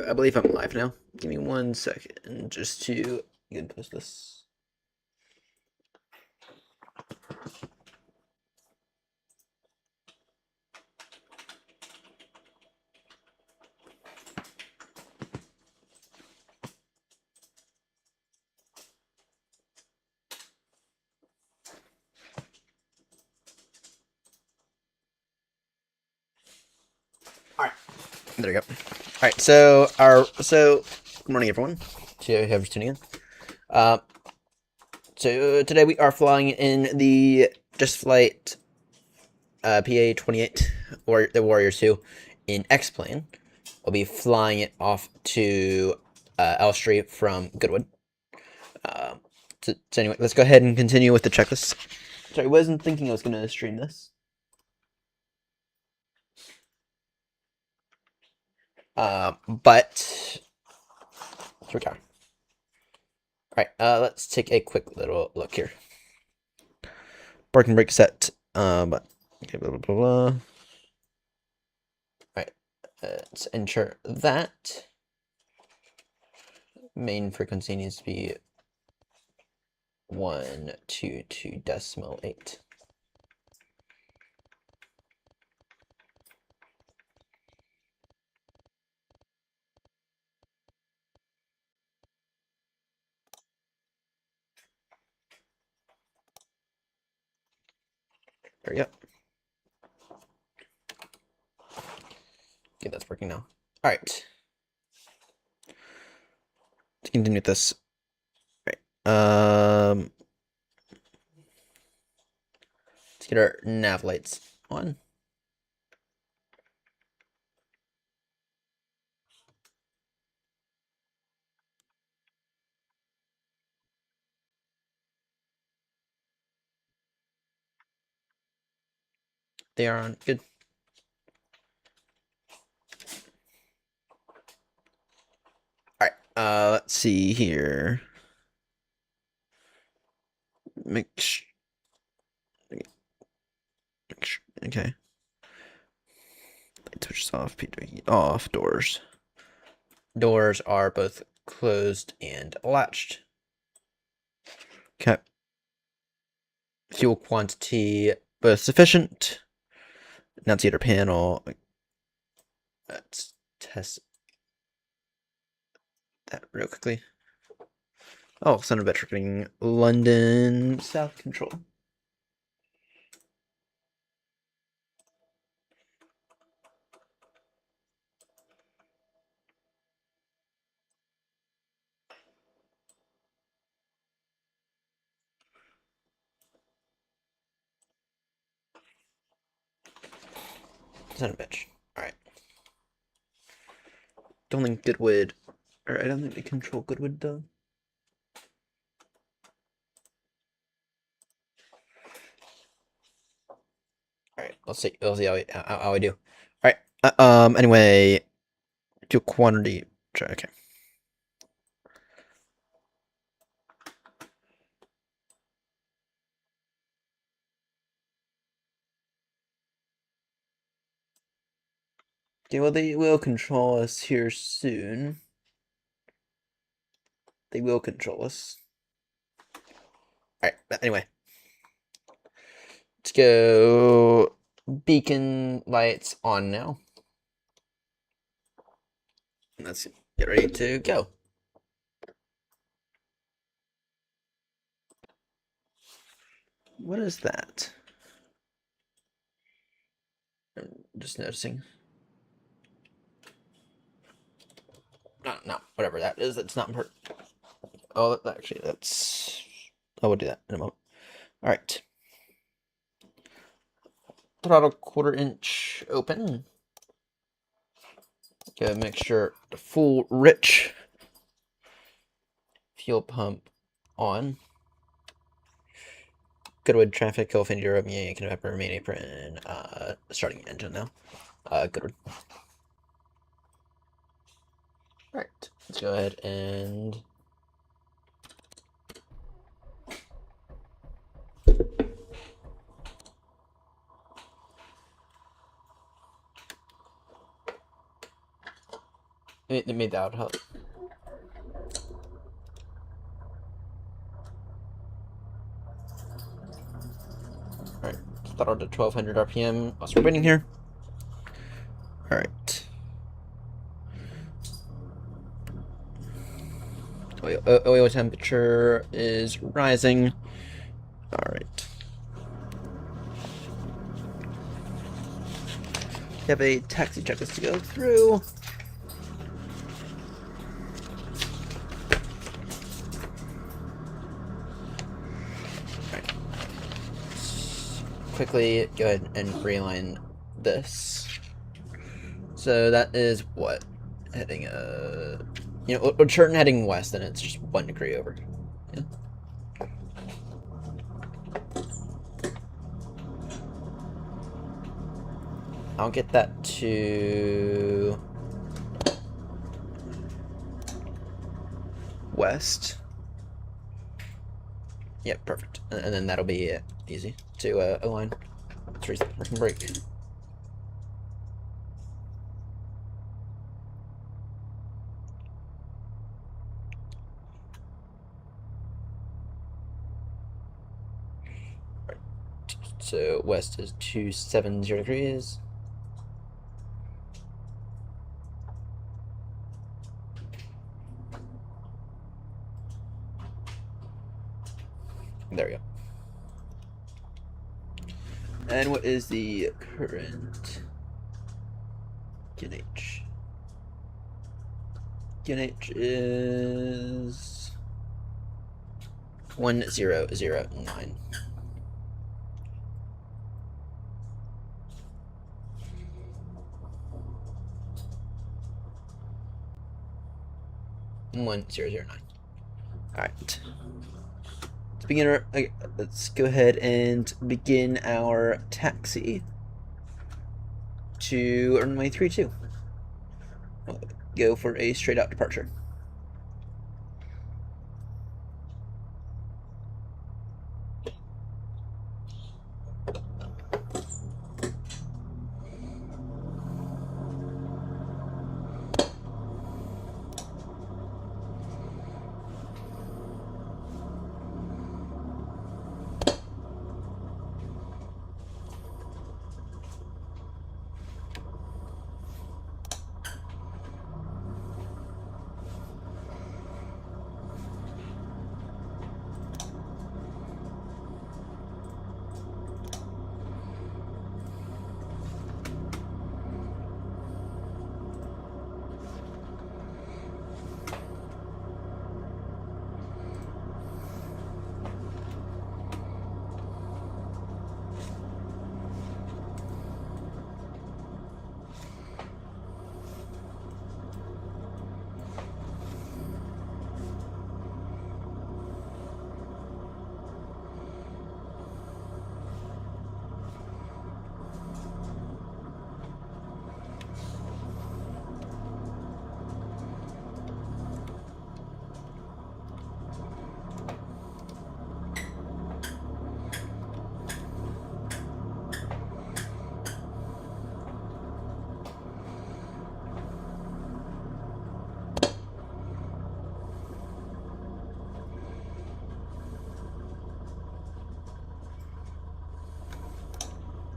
I believe I'm live now. Give me 1 second just to post this. All right, there we go. All right, so good morning, everyone. To whoever's tuning in. So today we are flying in the Just Flight PA-28 or the Warriors 2 in xplane. We'll be flying it off to Elstree from GoodWood. So anyway, let's go ahead and continue with the checklist. Sorry, I wasn't thinking I was going to stream this. But here we go. Alright, let's take a quick little look here. Parking brake set. But okay, blah blah blah blah. Alright, let's ensure that main frequency needs to be 122.8. There we go. Okay, that's working now. Alright. To continue with this. Right. Let's get our nav lights on. They are on. Good. Alright, let's see here. Okay. Light switches off, off, doors. Doors are both closed and latched. Okay. Fuel quantity both sufficient. Annunciator panel. Let's test that real quickly. Oh, center getting London South Control. Son of a bitch. Alright. Don't think GoodWood. Or I don't think they control GoodWood though. Alright, let's see how I do. Alright. Anyway. Do quantity. Okay. Okay, well, they will control us here soon. They will control us. Alright, but anyway. Let's go beacon lights on now. Let's get ready to go. What is that? I'm just noticing. No, whatever that is, that's not important. Oh, actually, that's... I will do that in a moment. Alright. Throttle 1/4 inch open. Go make sure the full rich fuel pump on. GoodWood traffic, Infinity Romeo, can have remain apron, starting engine now. GoodWood. Alright, let's go ahead and It made that help. Alright, throttle to 1200 RPM whilst we're waiting here. Alright. Oil temperature is rising. Alright. We have a taxi checklist to go through. Alright. Quickly go ahead and realign this. So that is what? Heading we're certain heading west, and it's just 1 degree over. Yeah. I'll get that to west. Yep, perfect. And then that'll be easy to align. Let's reset the parking brake. So west is 270 degrees. There we go. And what is the current QNH? QNH is 1009. One 009. All right. Let's go ahead and begin our taxi to runway 32. We'll go for a straight out departure.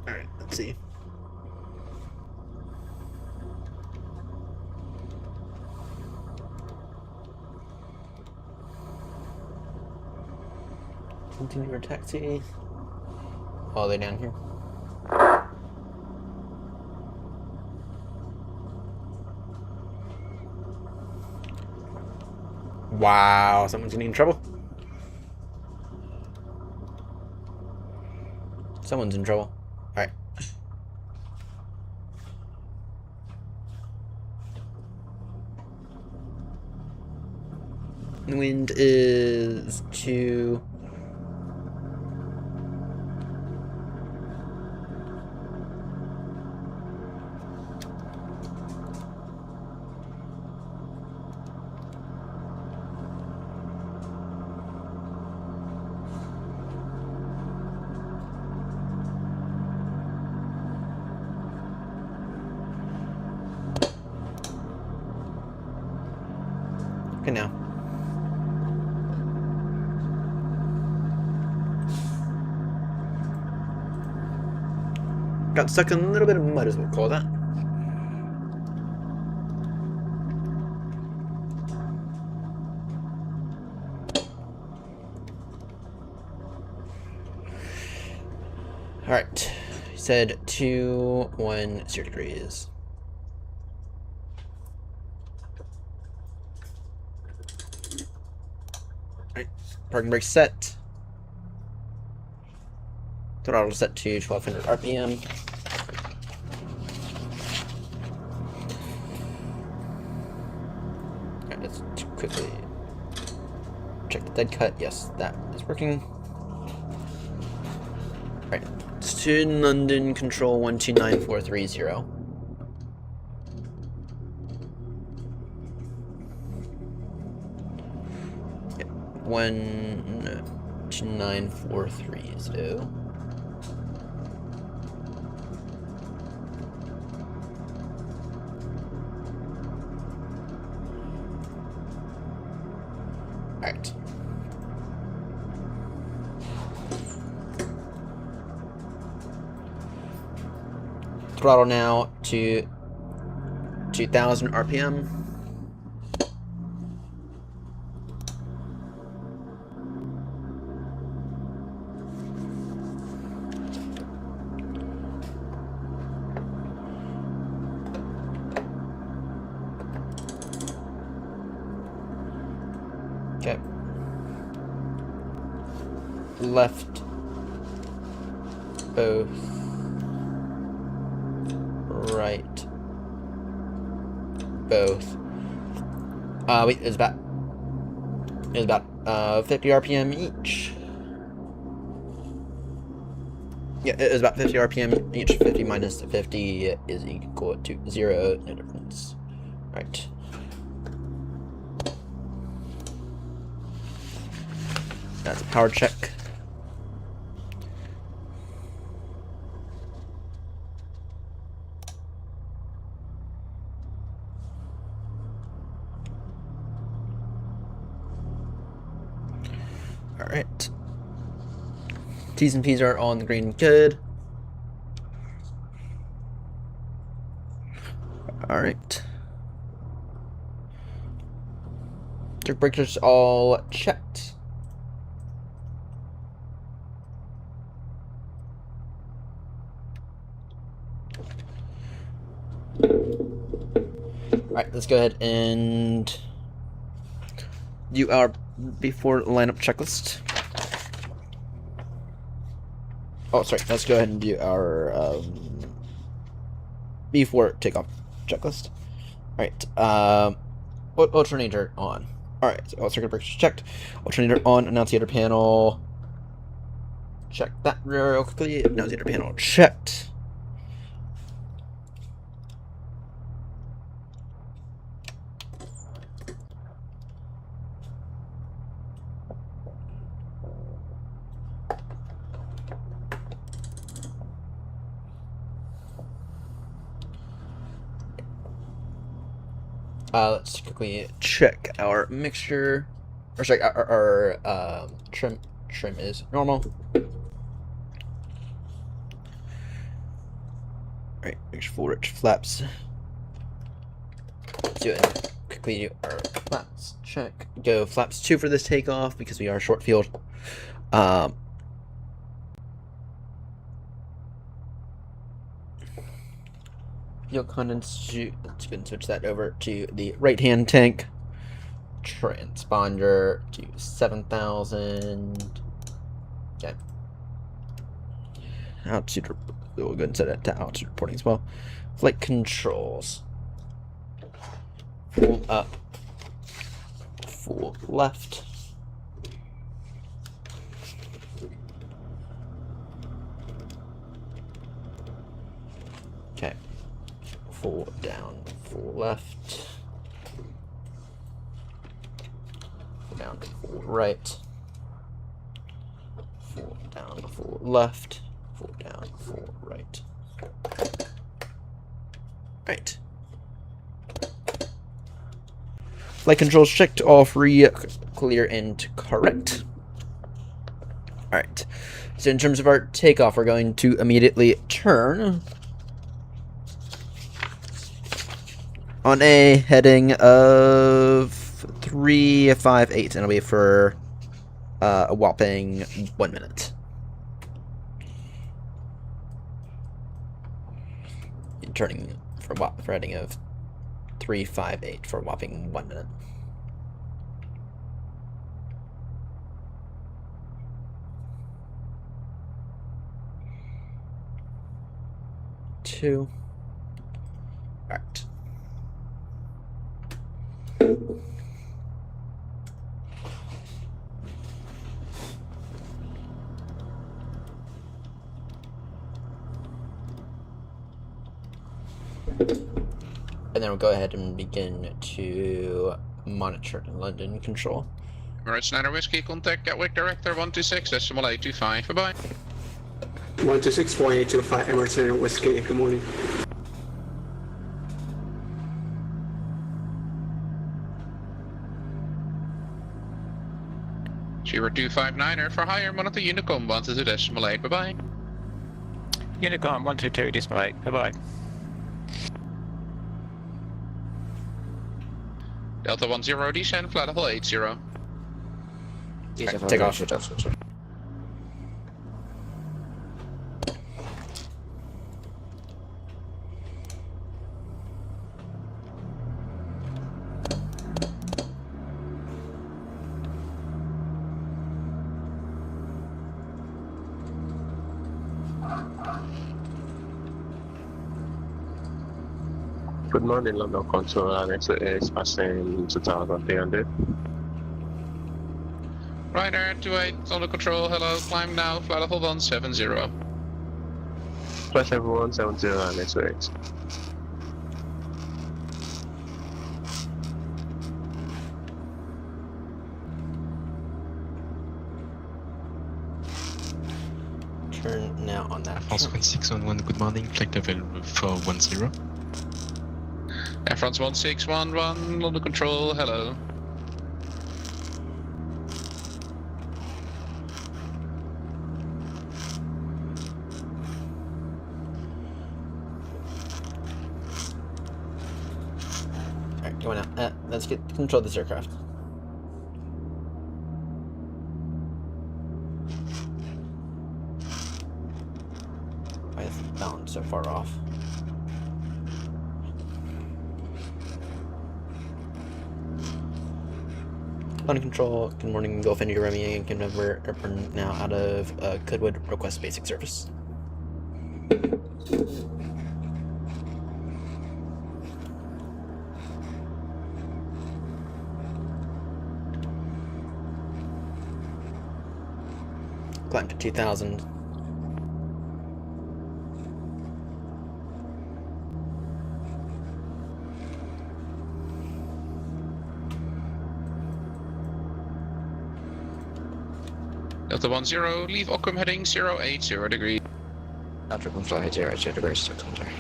Alright, let's see. Continue our taxi. All the way down here. Wow, someone's getting in trouble. Someone's in trouble. Alright. The wind is 2. Okay, now. Got stuck in a little bit of mud, as we'll call that. Alright. He said 210 degrees. Alright. Parking brake set. Throttle set to 1200 RPM. Alright, let's quickly check the dead cut. Yes, that is working. Alright, it's to London Control 129430. Yep, 129430. Alright. Throttle now to 2000 RPM. Okay. Left both. Right both. Wait, it's about 50 RPM each. Yeah, it was about 50 RPM each. 50 minus 50 is equal to 0. No difference. Right. That's a power check. Alright. T's and P's are on the green. Good. Alright. Circuit breakers all checked. Alright, let's go ahead and do our before lineup checklist. Oh, sorry. Let's go ahead and do our before takeoff checklist. Alright. Alternator on. Alright, so all circuit breakers checked. Alternator on. Annunciator panel. Check that real quickly. Annunciator panel checked. Let's quickly check our mixture. Or sorry, our trim is normal. Alright, make sure full rich flaps. Let's do it. Quickly do our flaps check. Go flaps 2 for this takeoff because we are short field. Fuel contents, let's go and switch that over to the right hand tank. Transponder to 7,000. Okay. Altitude, we'll go ahead and set it to altitude reporting as well. Flight controls. Full up. Full left. Okay. Full down, full left. Full down, full right. Full down, full left. Full down, full right. Right. Flight controls checked, all three clear and correct. Alright, so in terms of our takeoff, we're going to immediately turn on a heading of 358, and it'll be for a whopping 1 minute. Turning for heading of 358 for a whopping 1 minute. Two. All right. And then we'll go ahead and begin to monitor London control. Alright, Snyder Whiskey, contact Gatwick Director 126, decimal 825, bye-bye. 126.825, Emirates Snyder Whiskey, good morning. Shearer 259er for hire, monitor Unicom 122 decimal 8, bye-bye. Unicom 122 decimal 8, bye-bye. Delta 10 descend, flight level 80. Take off. Good morning, London Control, Annex is passing 2300. Ryder 28, under control, hello, climb now, flight level 170. Flight level 170, Annex 8. Turn now on that. France 1611, good morning, flight level 410. Air France 1611, under control, hello. Alright, going out. Let's get control of this aircraft. Why is the balance so far off? Under control, good morning, Gulf India Remy, and we're now out of GoodWood, request basic service. Climb to 2000. Delta 10, leave Ockham heading 080 degrees. Delta fly 080 degrees to contact.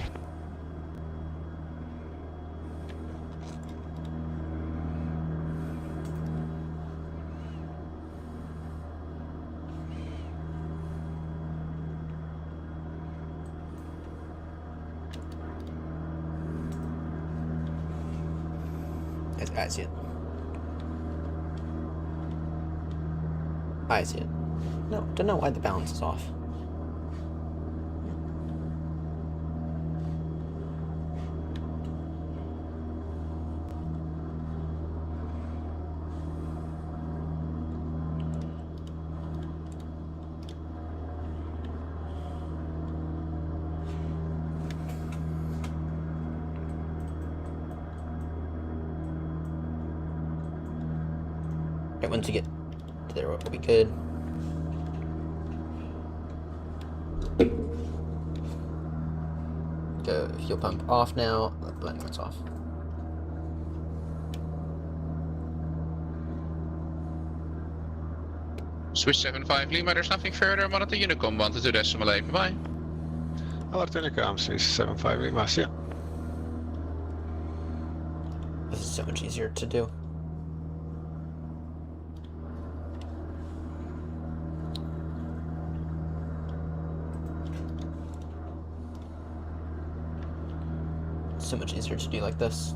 I see it. I see it. No, don't know why the balance is off. Right, once you get to there, we'll be good. Go fuel pump off now. Blend lights off. Switch 75 Lima, there's nothing further, monitor Unicom 122 decimal 8, bye-bye. Alert Unicom, 75 Lima, yeah. This is so much easier to do. so much easier to do like this.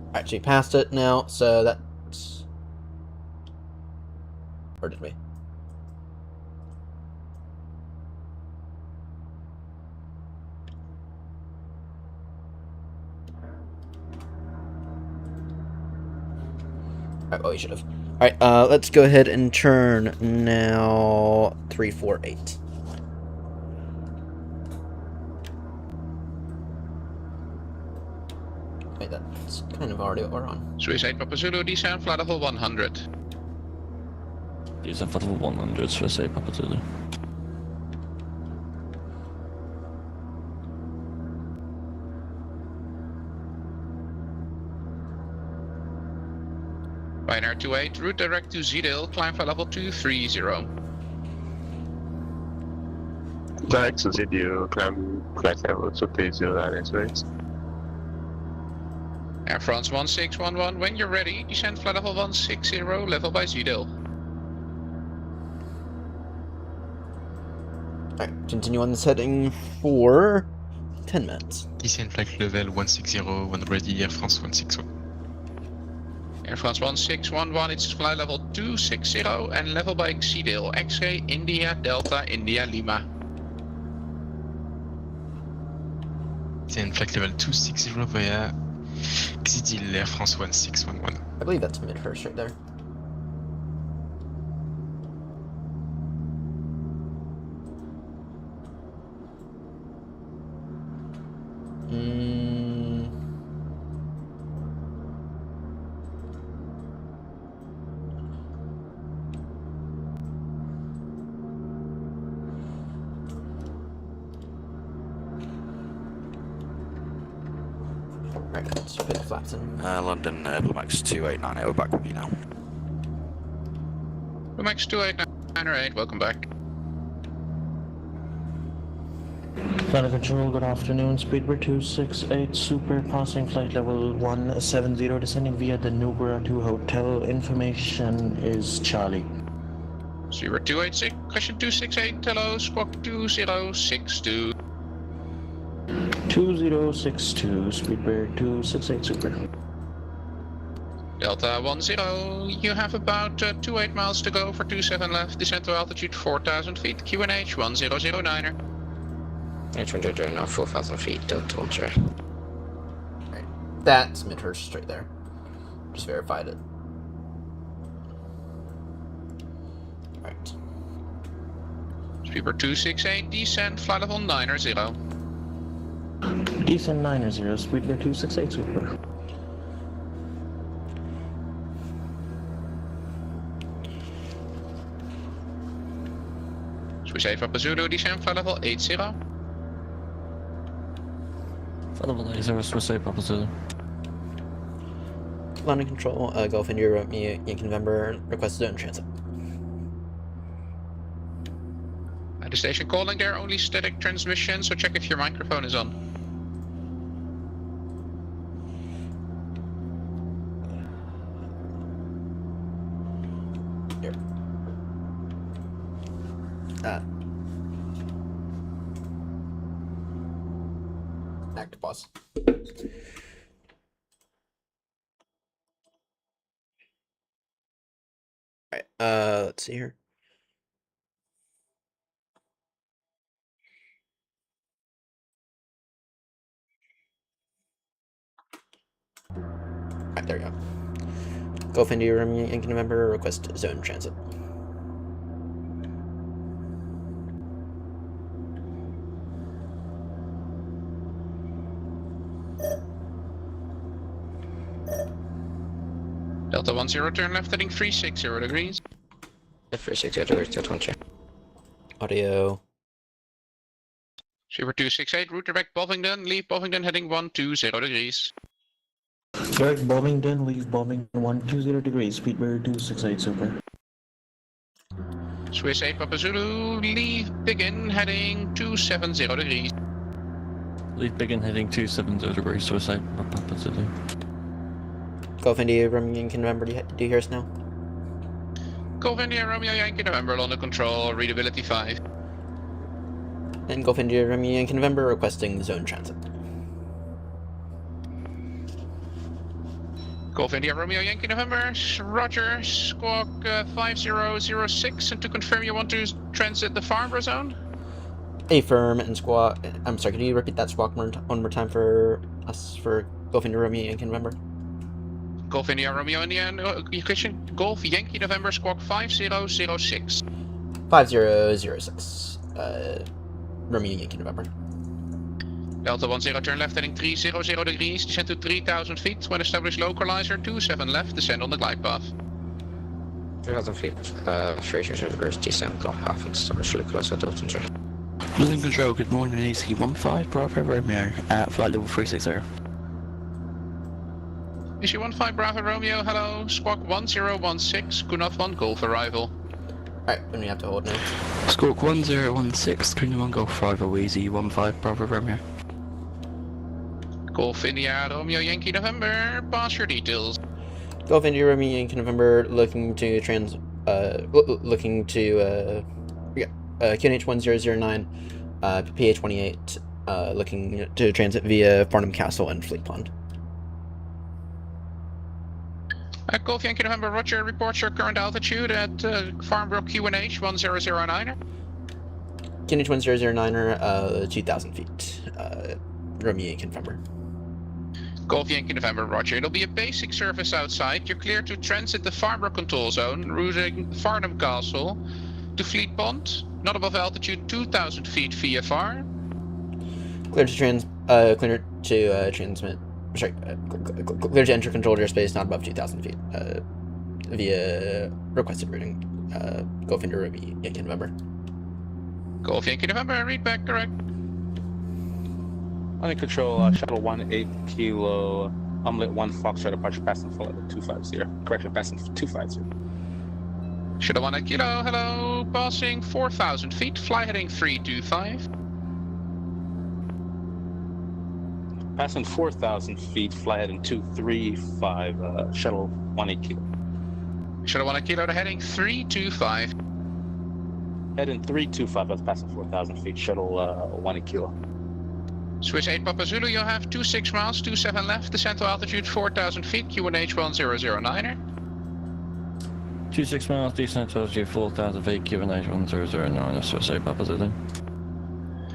Alright, so we passed it now, so that's... Or did we? Alright, well, we should have. Alright, let's go ahead and turn now 348. Wait, that's kind of already what we're on. Swiss 8 Papa Zulu, descend flight level 100. Descend flight level 100, Swiss 8 Papa Zulu. Ryanair 28, route direct to Zedale, climb flight level 230. Direct to Zedale, climb flight level 230, that is right. Air France 1611, when you're ready, descend flight level 160, level by Zedale. Alright, continue on this heading for 10 minutes. Descend flight level 160 when ready, Air France 161. Air France 1611, it's flight level 260 and level by Zedale, X-ray, India, Delta, India, Lima. Descend flight level 260 via Xidil, Air France 1611. I believe that's mid-first right there. Right, let's put the flaps in. London, Lumax 2898, we're back with you now. Lumax 28908, welcome back. Flight Control, good afternoon. Speedbird 268 Super, passing flight level 170, descending via the Nubra 2 Hotel. Information is Charlie. Speedbird 286, question 268, hello, squawk 2062. 2062, Speedbird 268 Super. Delta 10, you have about 28 miles to go for 27 left, descend to altitude 4,000 feet, QNH 1009er. H100 now 4,000 feet, Delta 1. Right, that's mid-first right there. Just verified it. Right. Speedbird 268, descend flight level 90. Descend 90, Speedbird 268 Super. Swiss 8 Papa Zulu, descend flight level 80. Flight level 80, Swiss 8 Papa Zulu. Landing control, Gulf India, Yankee November, request zone transit. At the station calling there, only static transmission, so check if your microphone is on. Here. Active pause. Alright, let's see here. Alright, there we go. Gulf India, Yankee November, request zone transit. Delta 10, turn left heading 360 degrees. 360 degrees, Delta 1. Audio. Speedbird 268, route direct Bovingdon, leave Bovingdon heading 120 degrees. Direct Bovingdon, leave Bovingdon 120 degrees, Speedbird 268 Super. Swiss 8 Papa Zulu, leave Biggin heading 270 degrees. Leave Biggin heading 270 degrees, Swiss 8 Papa Zulu. Gulf India, Romeo Yankee November, do you hear us now? Gulf India, Romeo Yankee November, London Control, readability 5. And Golf India Romeo Yankee November requesting zone transit. Golf India Romeo Yankee November, Roger, squawk 5006, and to confirm you want to transit the Farnborough zone? Affirm and squawk. I'm sorry, can you repeat that squawk one more time for us for Golf India Romeo Yankee November? Golf India Romeo India, Golf Yankee November, squawk 5006. 5006. Romeo Yankee November. Delta 10, turn left heading 300 degrees, descend to 3,000 feet. When established localizer, 27 left, descend on the glide path. 3,000 feet, 300 degrees, descent, glide path, and establish localizer, Delta 10. London Control, good morning, AC-15, Bravo Romeo, at flight level 360. AC-15 Bravo Romeo, hello, squawk 1016, Kunaf 1, Golf arrival. Alright, when we have to hold now. Squawk 1016, Queen 1 Golf 5, Easy 15, Bravo Romeo. Golf India Romeo Yankee November, pass your details. Golf India Romeo Yankee November looking to QNH 1009, PA 28, looking to transit via Farnham Castle and Fleet Pond. Golf Yankee November, Roger, reports your current altitude at Farnborough QNH 1009. QNH 1009, 2,000 feet. Romeo Yankee November. Golf Yankee November, Roger. It'll be a basic service outside. You're clear to transit the Farnborough control zone, routing Farnham Castle to Fleet Pond, not above altitude 2,000 feet VFR. Clear to transmit. Sorry, clear to enter controlled airspace not above 2,000 feet. Via requested routing. Golf India Romeo Yankee November. Golf Yankee November, read back correct. Under control, shuttle 18 kilo, omelet 1 Foxtrot departure passing flight level 250. Correction, passing 250. Shuttle 18 kilo, hello, passing 4,000 feet, fly heading 325. Passing 4,000 feet, fly heading 235, shuttle 18 kilo. Shuttle 18 kilo, to heading 325. Heading 325, that's passing 4,000 feet, shuttle 18 kilo. Swiss 8 Papa Zulu, you'll have 26 miles, 27 left, descent to altitude 4,000 feet, QNH 1009er. 26 miles, descent to altitude 4,000 feet, QNH 1009, Swiss 8 Papa Zulu.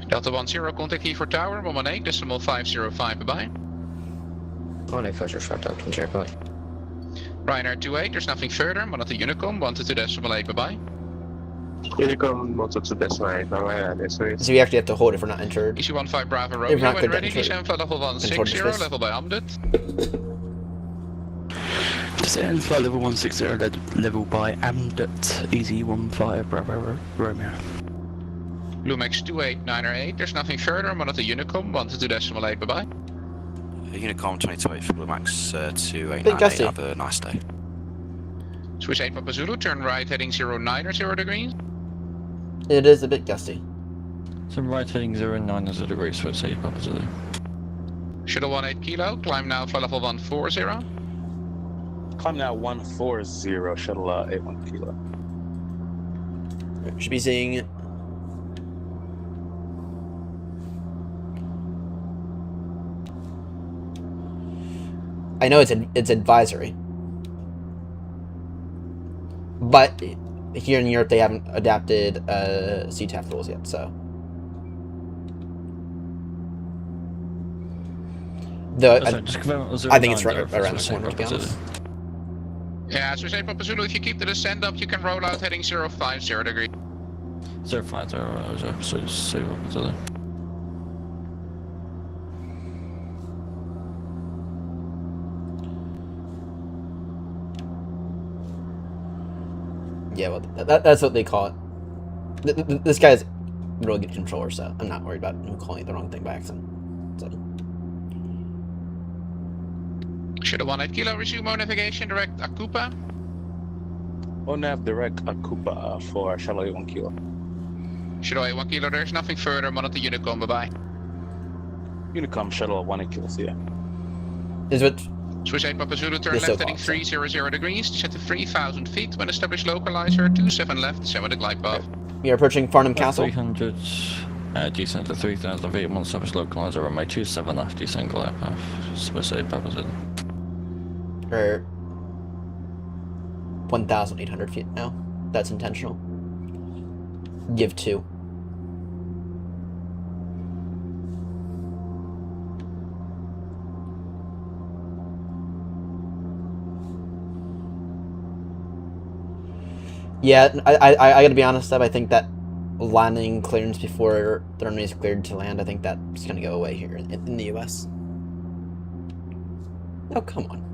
Delta 10, contact here for tower, 118, decimal 505, bye-bye. 18, short Delta 10, bye. Ryanair 28, there's nothing further, monitor Unicom, 122 decimal 8, bye-bye. Unicom 122 decimal 8, bye-bye. So we actually have to hold if we're not entered. EC15 Bravo If we're Romeo, not when good ready, to enter. descend flight level 160, level by Amdet. Descend flight level 160, level by Amdet, Easy 15, Bravo Romeo. Lumex 28908, there's nothing further, monitor Unicom, 122 decimal 8, bye-bye. Unicom 2228 for Bluemax Bit 2898, gusty. have a nice day. Swiss 8 Papa Zulu, turn right heading 090 degrees. It is a bit gusty. So right heading 090 degrees, Swiss 8 Papa Zulu. Shuttle 18 kilo, climb now flight level 140. Climb now 140, shuttle 81 kilo. Should be seeing. I know it's advisory, but here in Europe they haven't adapted CTAF rules yet, so. I think it's around the corner, to be honest. Yeah, Swiss 8 Papa Zulu, if you keep the descent up, you can roll out heading 050 degrees. 050, so say Papa Zulu. Yeah, well, that's what they call it. This guy's a really good controller, so I'm not worried about him calling it the wrong thing by accident. So. Shuttle 18 kilo, resume our navigation, direct Akupa. ONAV direct Akupa for shuttle 81 kilo. Shuttle 81 kilo, there's nothing further, monitor Unicom, bye-bye. Unicom shuttle 18 kilo, see ya. Is what? Swiss 8 Papa Zulu, turn This left so heading far, 300 degrees, descend to 3,000 feet, when established localizer, 27 left, descend with the glide path. We are approaching Farnham Castle. 300, Descent to 3,000 feet, one surface localizer, runway 27 left, descend glide path, Swiss 8 purposes. Or 1,800 feet now. That's intentional. Give 2. Yeah, I gotta be honest, Steph, I think that landing clearance before the runway is cleared to land, I think that's gonna go away here in the US. Oh, come on.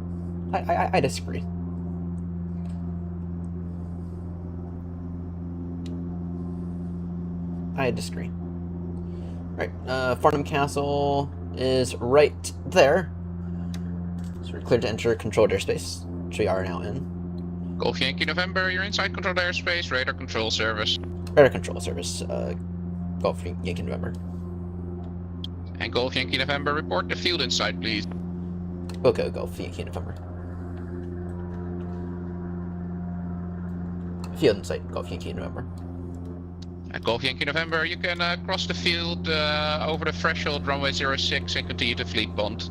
I disagree. I disagree. Right, Farnham Castle is right there. So we're cleared to enter controlled airspace, which we are now in. Golf Yankee November, you're inside controlled airspace, radar control service. Radar control service, Golf Yankee November. And Golf Yankee November, report the field inside, please. Okay, Golf Yankee November. Field in sight, Golf Yankee November. And Golf Yankee November, you can cross the field over the threshold runway 06 and continue to fleet bond.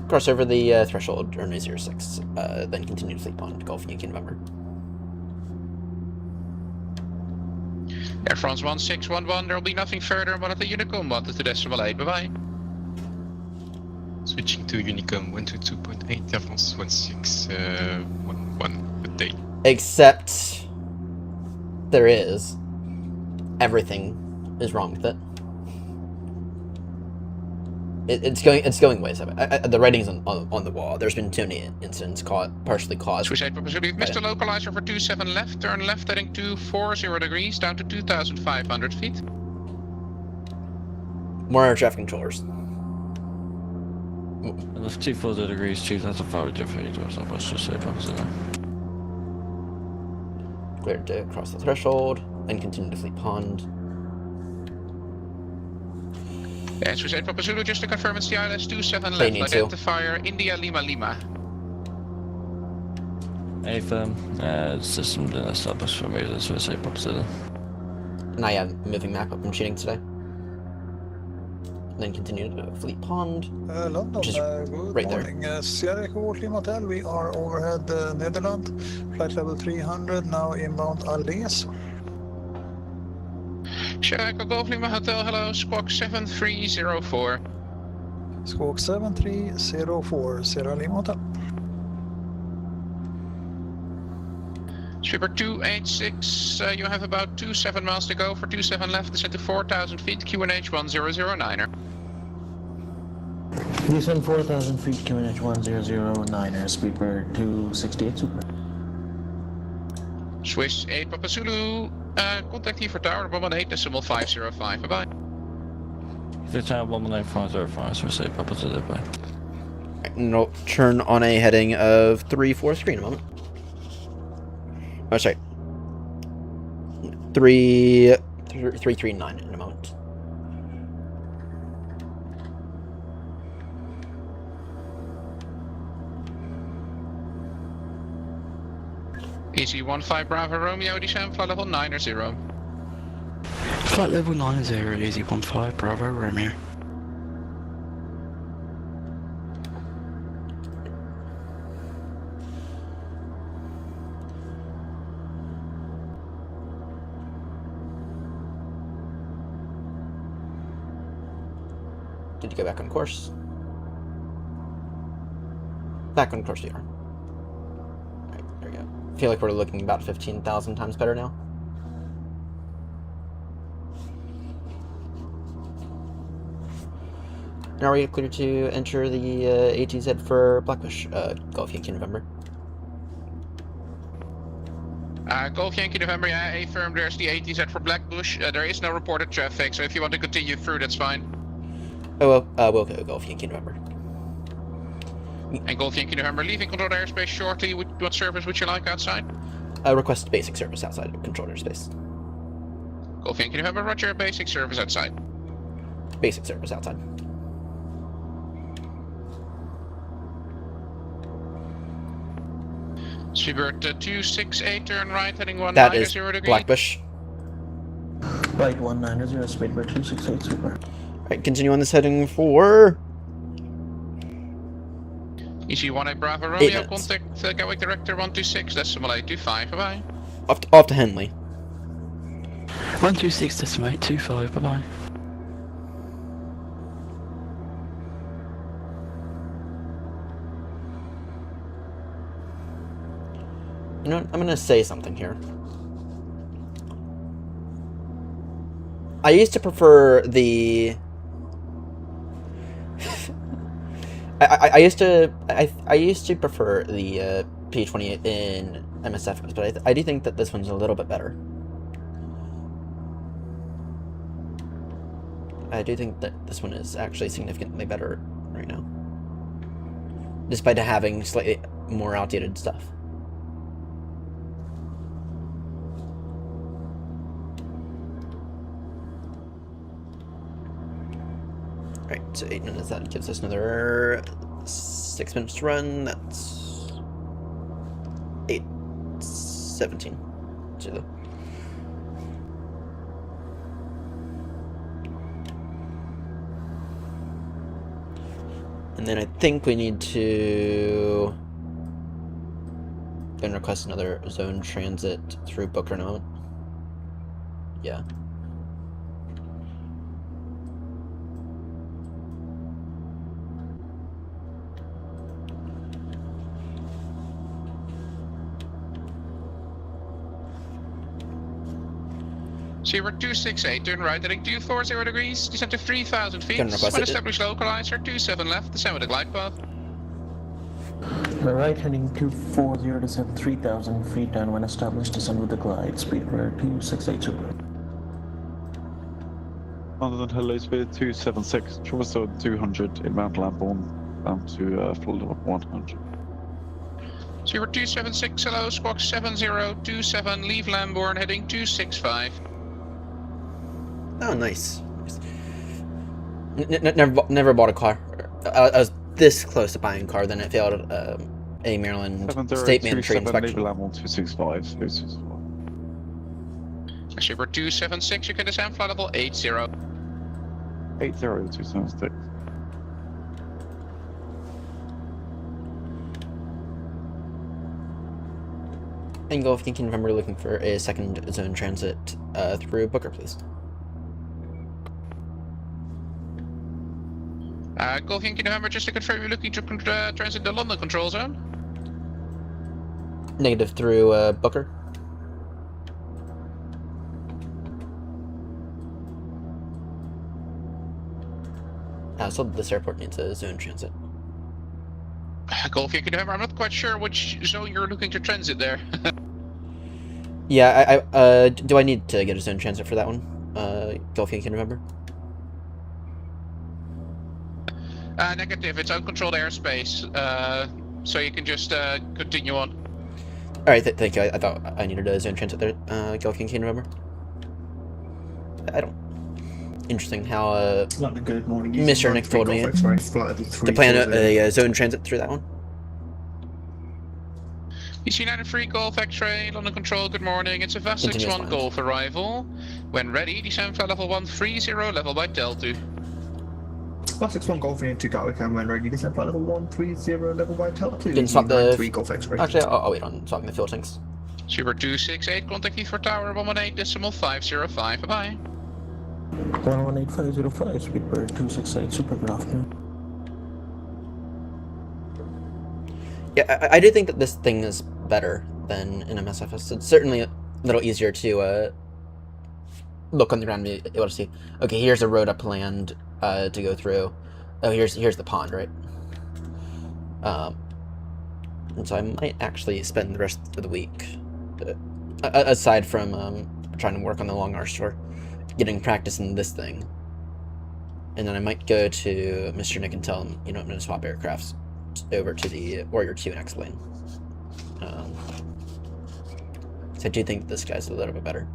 Cross over the threshold, runway 06, then continue to fleet bond, Golf Yankee November. Air France 1611, there will be nothing further on the Unicom 1 to decimal 8, bye-bye. Switching to Unicom 122.8, Air France 1611, good day. Except there is. Everything is wrong with it. It's going ways up. The writing's on the wall. There's been too many incidents partially caused. Swiss 8 Papa Zulu, you've missed the localizer for 27 left. Turn left heading 240 degrees down to 2,500 feet. More air traffic controllers. Left 240 degrees, 2,500 feet, or southwest, just say Papa Zulu. Cleared to cross the threshold and continue to fleet pond. Yeah, Swiss 8 Papa Zulu, just to confirm it's the ILS 27 They left. need to. Identifier India Lima Lima. A firm, system didn't establish for me, that's what I say, Papa Zulu. And I am moving map up and shooting today. Then continue to fleet pond. London, which is good right there. morning. Sierra Echo Lima Hotel, we are overhead Netherlands, flight level 300, now inbound Alès. Sierra Echo Golf Lima Hotel, hello, squawk 7304. Squawk 7304, Sierra Lima Hotel. Sweeper 286, you have about 27 miles to go for 27 left, descend to 4,000 feet, QNH 1009er. Descend 4,000 feet, QNH 1009er, Speedbird 268 Super. Swiss 8 Papa Zulu, contact here for tower 118.505, bye-bye. The tower 118.505, so say Papa Zulu, bye. No, turn on a heading of 343 in a moment. Oh, sorry. 339 in a moment. Easy 15 Bravo Romeo, descend flight level 90. Flight level 90, easy 15, Bravo, Romeo. Did you go back on course? Back on course we are. Right, there we go. I feel like we're looking about 15,000 times better now. Now we're clear to enter the ATZ for Blackbush, Golf Yankee November. Golf Yankee November, yeah, A firm, there's the ATZ for Blackbush. There is no reported traffic, so if you want to continue through, that's fine. Oh, well, we'll go Golf Yankee November. And Golf Yankee November, leaving controlled airspace shortly. What service would you like outside? Request basic service outside of controlled airspace. Golf Yankee November, roger, basic service outside. Basic service outside. Seabird 268, turn right, heading 190 That is degrees. Blackbush. Byte 190, speedbird 268 super. Alright, continue on this heading for... EC18 Bravo 8 Romeo, minutes. contact Gatwick Director 126.825, bye-bye. Off to Henley. 126.25, bye bye. You know what? I'm gonna say something here. I used to prefer the... I used to prefer the P-28 in MSF, but I do think that this one's a little bit better. I do think that this one is actually significantly better right now, despite having slightly more outdated stuff. Alright, so 8 minutes, that gives us another 6 minutes to run. That's 8:17. So and then I think we need to go and request another zone transit through Booker now. Yeah. Seaward 268, turn right, heading 240 degrees, descend to 3,000 feet. Can request When it. established localizer, 27 left, descend with the glide path. Right heading 240, descend 3,000 feet down when established, descend with the glide, speedbird 268 super. London hello speed 276, traverse 200 in Mount Lambourne down to full level 100. Seaward 276, hello, squawk 7027, leave Lambourne, heading 265. Oh, nice. Never bought a car. I was this close to buying a car, then it failed a Maryland state mandatory inspection. Leave Lambourne 265. Seaward 276, you can descend flight level 80. 276. And Golf Yankee November looking for a second zone transit through Booker, please. Golf Yankee November, just to confirm you're looking to transit the London control zone? Negative through Booker. So this airport needs a zone transit. Golf Yankee November, I'm not quite sure which zone you're looking to transit there. Yeah, I do I need to get a zone transit for that one? Golf Yankee November? Negative, it's uncontrolled airspace, so you can just continue on. Alright, thank you. I thought I needed a zone transit there. Golf Yankee November? I don't... Interesting how Good morning. Mr. Nick told me to plan a zone transit through that one. EC93 Golf X-ray, London Control, good morning. It's a VAS 61 Golf arrival. When ready, descend flight level 130, level by Delta. VAS 61 Golf into Gatwick, and when ready, descend flight level 130, level by Delta. Didn't swap the... Golf X-ray. Actually, I'll wait on swapping the fuel tanks. Seaward 268, contact for tower 118.505, bye-bye. 118.505, speedbird 268 super, good afternoon. Yeah, I do think that this thing is better than an MSFS. It's certainly a little easier to look on the ground and be able to see, okay, here's a road up land to go through. Oh, here's the pond, right? And so I might actually spend the rest of the week, aside from trying to work on the long arch tour, getting practice in this thing. And then I might go to Mr. Nick and tell him, you know, I'm going to swap aircrafts over to the Warrior 2 and xplane. So I do think this guy's a little bit better.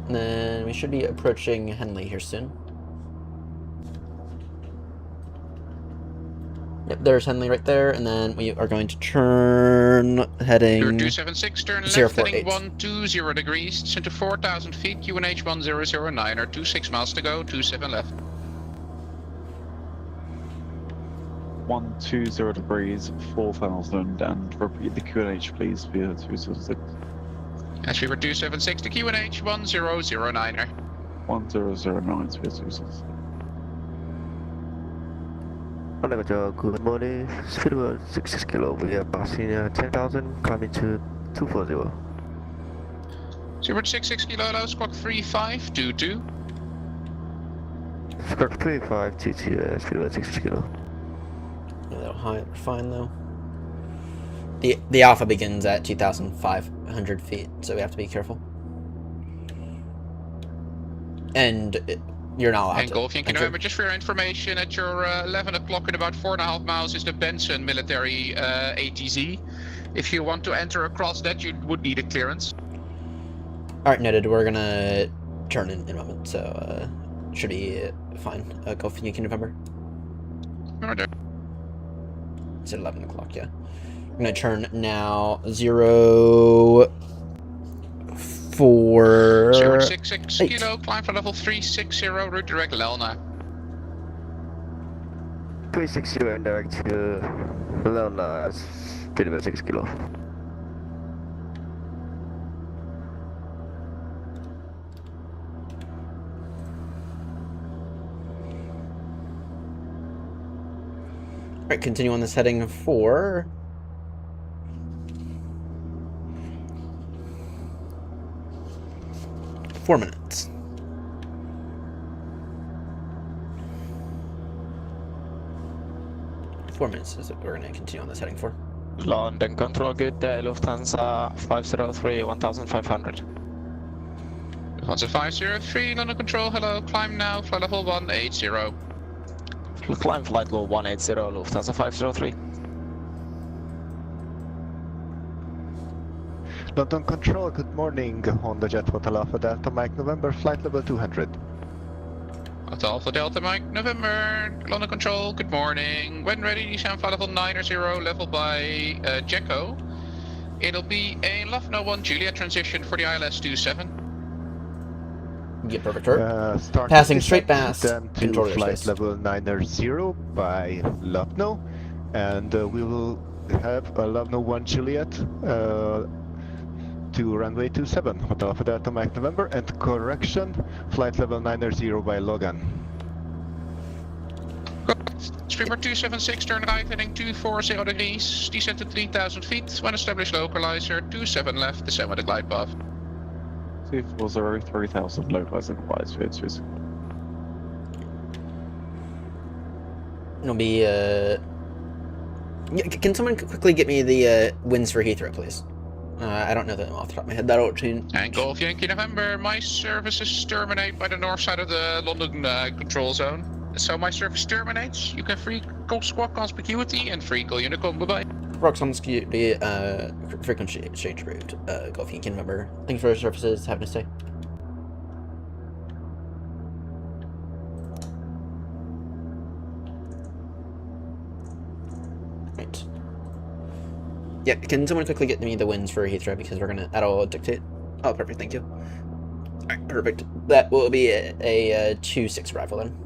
And then we we should be approaching Henley here soon. Yep, there's Henley right there, and then we are going to turn heading... You're 276, turn left, 048. heading 120 degrees, descend to 4,000 feet, QNH 1009, or 26 miles to go, 27 left. 120 degrees, 4,000, and repeat the QNH please via 276. As we were 276 to QNH 1009er. 1009 via 276. Good morning, speedbird 66 kilo, we are passing 10,000, climbing to 240. Super 66 kilo, hello, squawk 3522. Squawk 3522, speedbird 66 kilo. A little high, we're fine though. The alpha begins at 2,500 feet, so we have to be careful. And you're not allowed And to Golf Yankee enter. November, just for your information, at your 11 o'clock in about 4.5 miles is the Benson military ATZ. If you want to enter across that, you would need a clearance. Alright, noted. We're gonna turn in a moment, so should be fine. Golf Yankee November. Order. It's at 11 o'clock, yeah. I'm gonna turn now 04... 066 8. kilo, climb for level 360, route direct Lelna. 360 and direct to Lelna, speedbird 6 kilo. Alright, continue on this heading for... Four minutes. 4 minutes is what we're going to continue on this heading for. London Control, good day, Lufthansa 503, 1500. Lufthansa 503, London Control, hello, climb now, flight level 180. Climb flight level 180, Lufthansa 503. London Control, good morning. Honda Jet Hotel Alpha Delta Mike November, flight level 200. Hotel Alpha Delta Mike November, London Control, good morning. When ready, descend flight level 90, level by Jacko. It'll be a Lufthansa 1 Juliet transition for the ILS-27. Yeah, perfect. Passing Passing straight past then to control your flight space. level 90 by Lucknow, and we will have a Lucknow 1 Juliet to runway 27, Hotel Alpha Delta Mike November, and correction, flight level 90 by Logan. Streamer 276, turn right, heading 240 degrees, descend to 3,000 feet. When established localizer, 27 left, descend with the glide path. 240, 3,000, localizing wise via 260. It'll be, yeah, can someone quickly get me the wins for Heathrow, please? I don't know them off the top of my head. That'll change. And Golf Yankee November, my services terminate by the north side of the London control zone. So my service terminates. You can free call squawk conspicuity and free call Unicom. Bye bye. Roxxon Security, frequency exchange approved. Golf Yankee November. Thank you for your services. Have a nice day. Right. Yeah, can someone quickly get me the wins for Heathrow, because we're gonna, that'll dictate. Oh, perfect, thank you. Alright, perfect. That will be a 2-6 arrival then.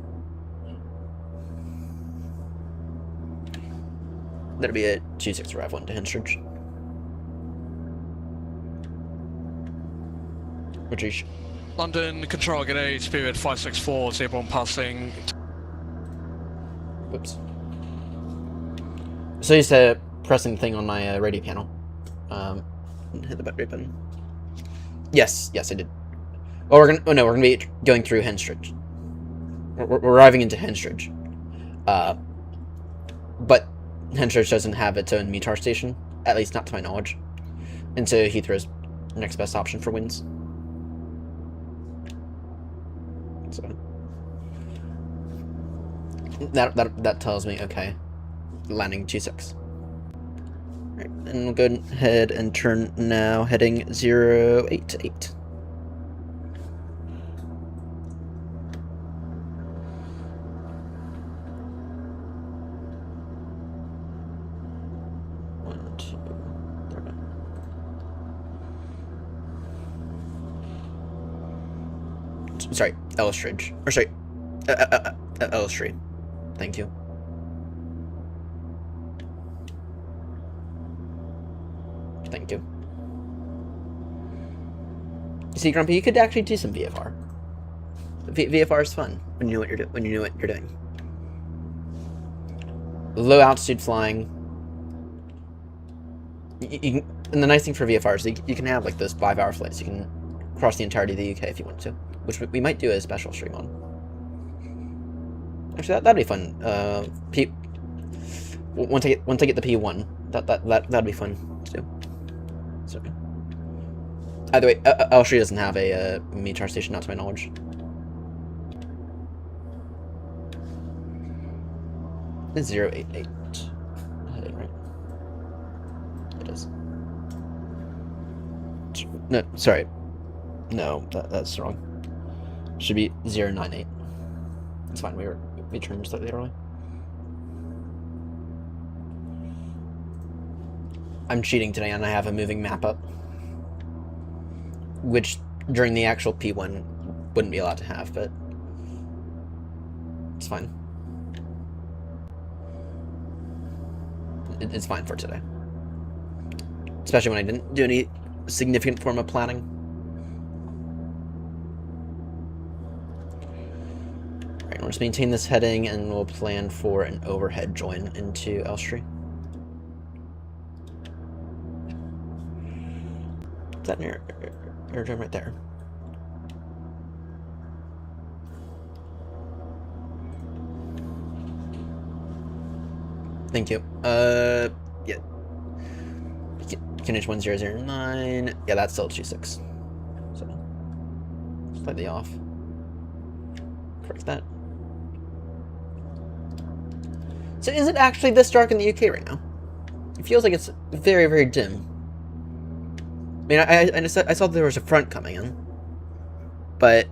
That'll be a 2-6 arrival into Henstridge. Rajesh. London Control, get a Spirit 564, airborne passing. Whoops. So used to pressing the thing on my radio panel. Hit the button. Yes, I did. Well, we're gonna be going through Henstridge. We're arriving into Henstridge. But Henstridge doesn't have its own METAR station, at least not to my knowledge. And so Heathrow's next best option for wins. So that tells me, okay, landing 2-6. Right, and we'll go ahead and turn now, heading 088. sorry, Elstridge. Or sorry, Elstree. Thank you. Thank you. You see, Grumpy, you could actually do some VFR. VFR is fun when you know what you're when you know what you're doing. Low altitude flying. You can, and the nice thing for VFR is you can have like those 5-hour flights. You can cross the entirety of the UK if you want to, which we might do a special stream on. Actually, that'd be fun. Once I get the P1, that'd be fun to do. So, either way, Elstree doesn't have a mini charge station, not to my knowledge. It's 088. Heading right. It is. No, sorry. No, that's wrong. Should be 098. It's fine. We turned slightly early. I'm cheating today, and I have a moving map up, which during the actual P1 wouldn't be allowed to have, but it's fine. It's fine for today, especially when I didn't do any significant form of planning. Alright, we'll just maintain this heading, and we'll plan for an overhead join into Elstree. Is that near aerodrome right there? Thank you. Yeah. Finish 1009. Yeah, that's still G6. So, slightly off. Correct that. So, is it actually this dark in the UK right now? It feels like it's very, very dim. I mean, I saw there was a front coming in, but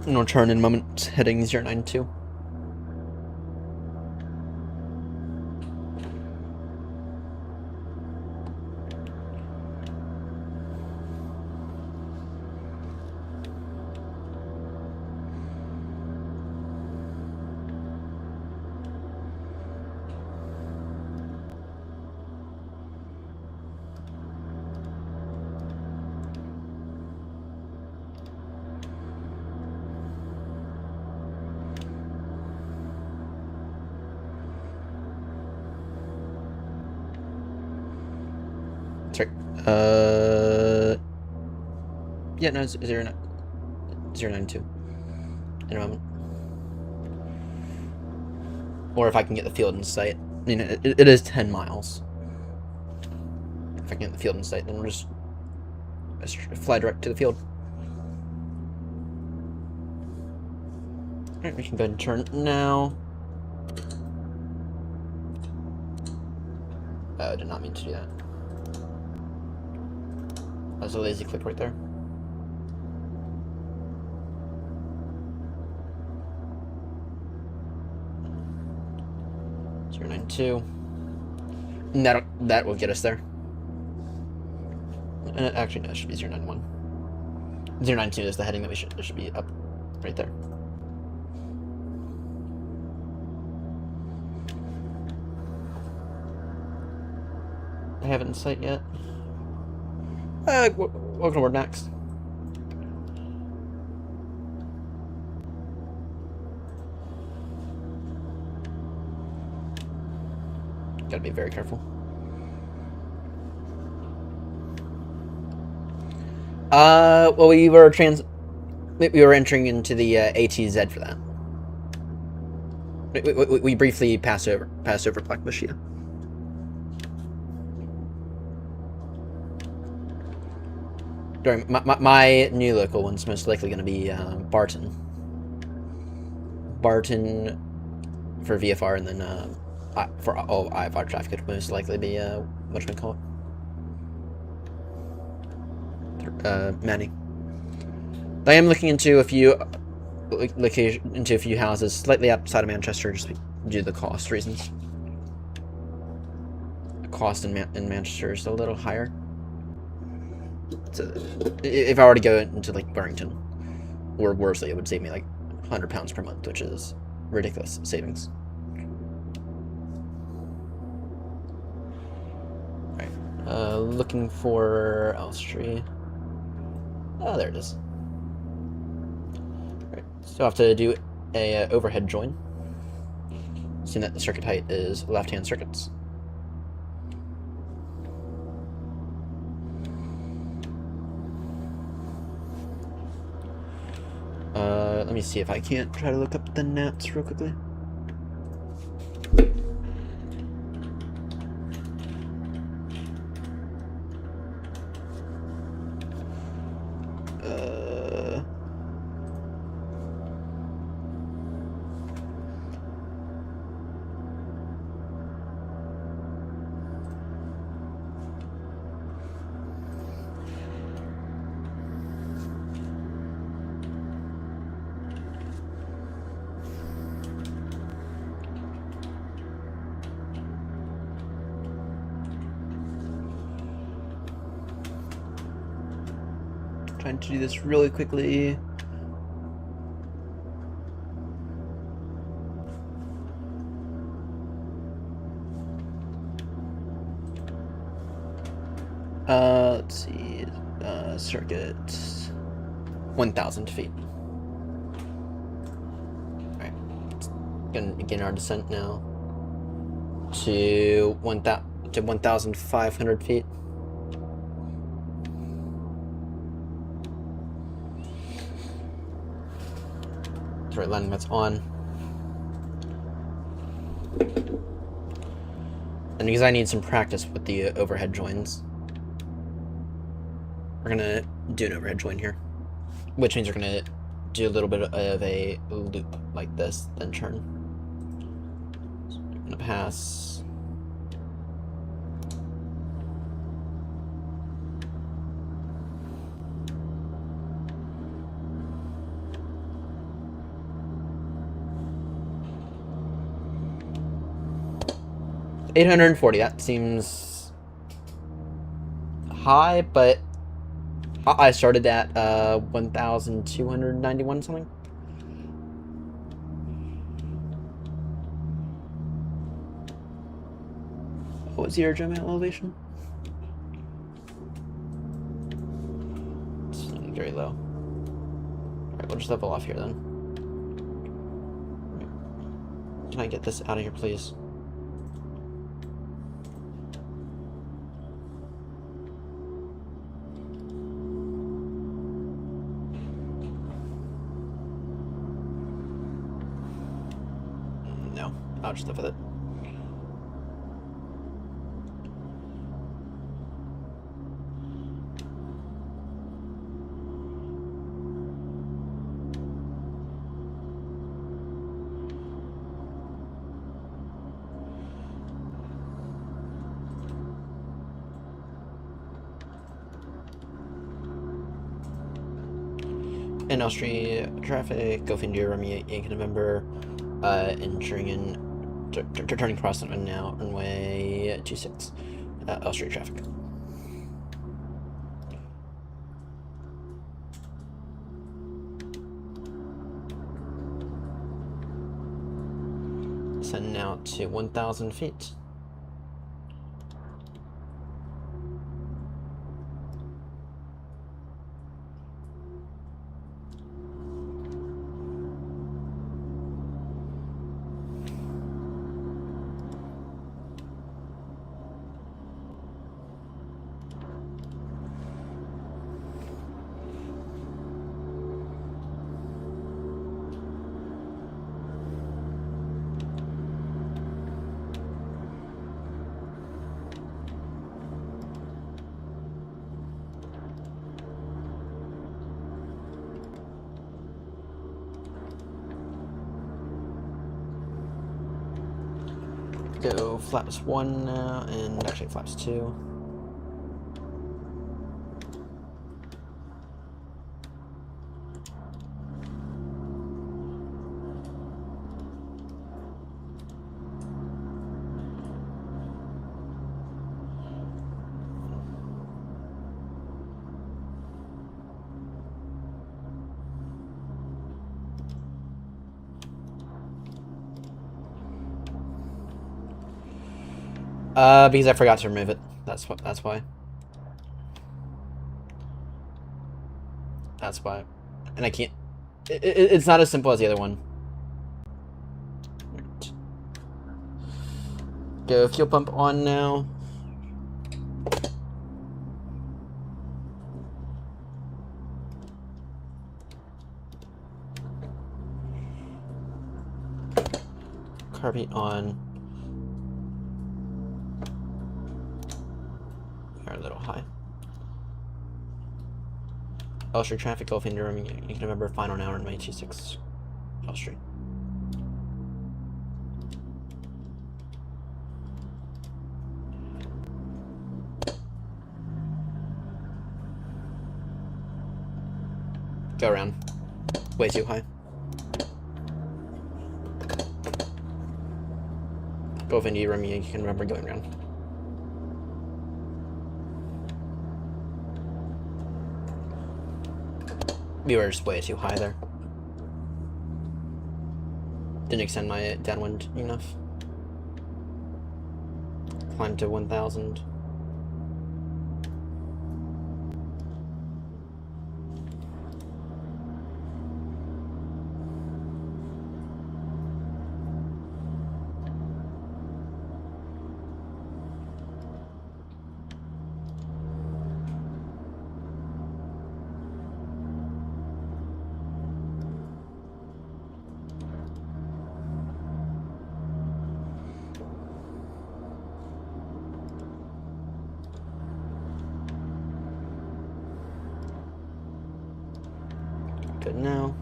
and we'll turn in a moment, heading 092. Sorry. Yeah, no, it's 092. In a moment. Or if I can get the field in sight. I mean, it is 10 miles. If I can get the field in sight, then we'll just fly direct to the field. Alright, we can go ahead and turn now. I did not mean to do that. That was a lazy click right there. .092. And that will get us there. And actually, no, it should be 091. 092 is the heading that it should be up right there. I haven't in sight yet. Welcome aboard next. Gotta be very careful. Well, we were entering into the ATZ for that. We briefly passed over Black Bushia. During my new local one's most likely going to be Barton. Barton for VFR, and then for all IFR traffic could most likely be what should we call it? Manny. I am looking into a few location into a few houses slightly outside of Manchester, just due to the cost reasons. The cost in Manchester is a little higher. So if I were to go into like Burrington or Worsley, it would save me like £100 per month, which is ridiculous savings. Alright, looking for Elstree. Oh, there it is. Alright, so I have to do a overhead join. Seeing that the circuit height is left-hand circuits. Let me see if I can't try to look up the nats real quickly. Trying to do this really quickly. Let's see. Circuit 1,000 feet. Alright. Gonna begin our descent now to 1,500 feet. Right landing that's on. And because I need some practice with the overhead joins, we're gonna do an overhead join here, which means we're gonna do a little bit of a loop like this, then turn. So we're gonna pass. $840, that seems high, but I started at 1,291 something. What was the aerodrome elevation? It's very low. Alright, we'll just level off here then. Can I get this out of here, please? I'll just live with it. In Elstree traffic, Golf India, Romeo, Yankee November, entering in. Turning cross on now, runway 26, Elstree traffic. Send now to 1,000 feet. Go flaps 1 now, and actually flaps 2. Because I forgot to remove it. That's why. That's why. And I can't... It's not as simple as the other one. Right. Go fuel pump on now. Carbine on. We are a little high. Elstree traffic, Gulf India roaming. You can remember final hour in May 26. Elstree. Go around. Way too high. Gulf India roaming. You can remember going around. We were just way too high there. Didn't extend my downwind enough. Climbed to 1,000. Good now.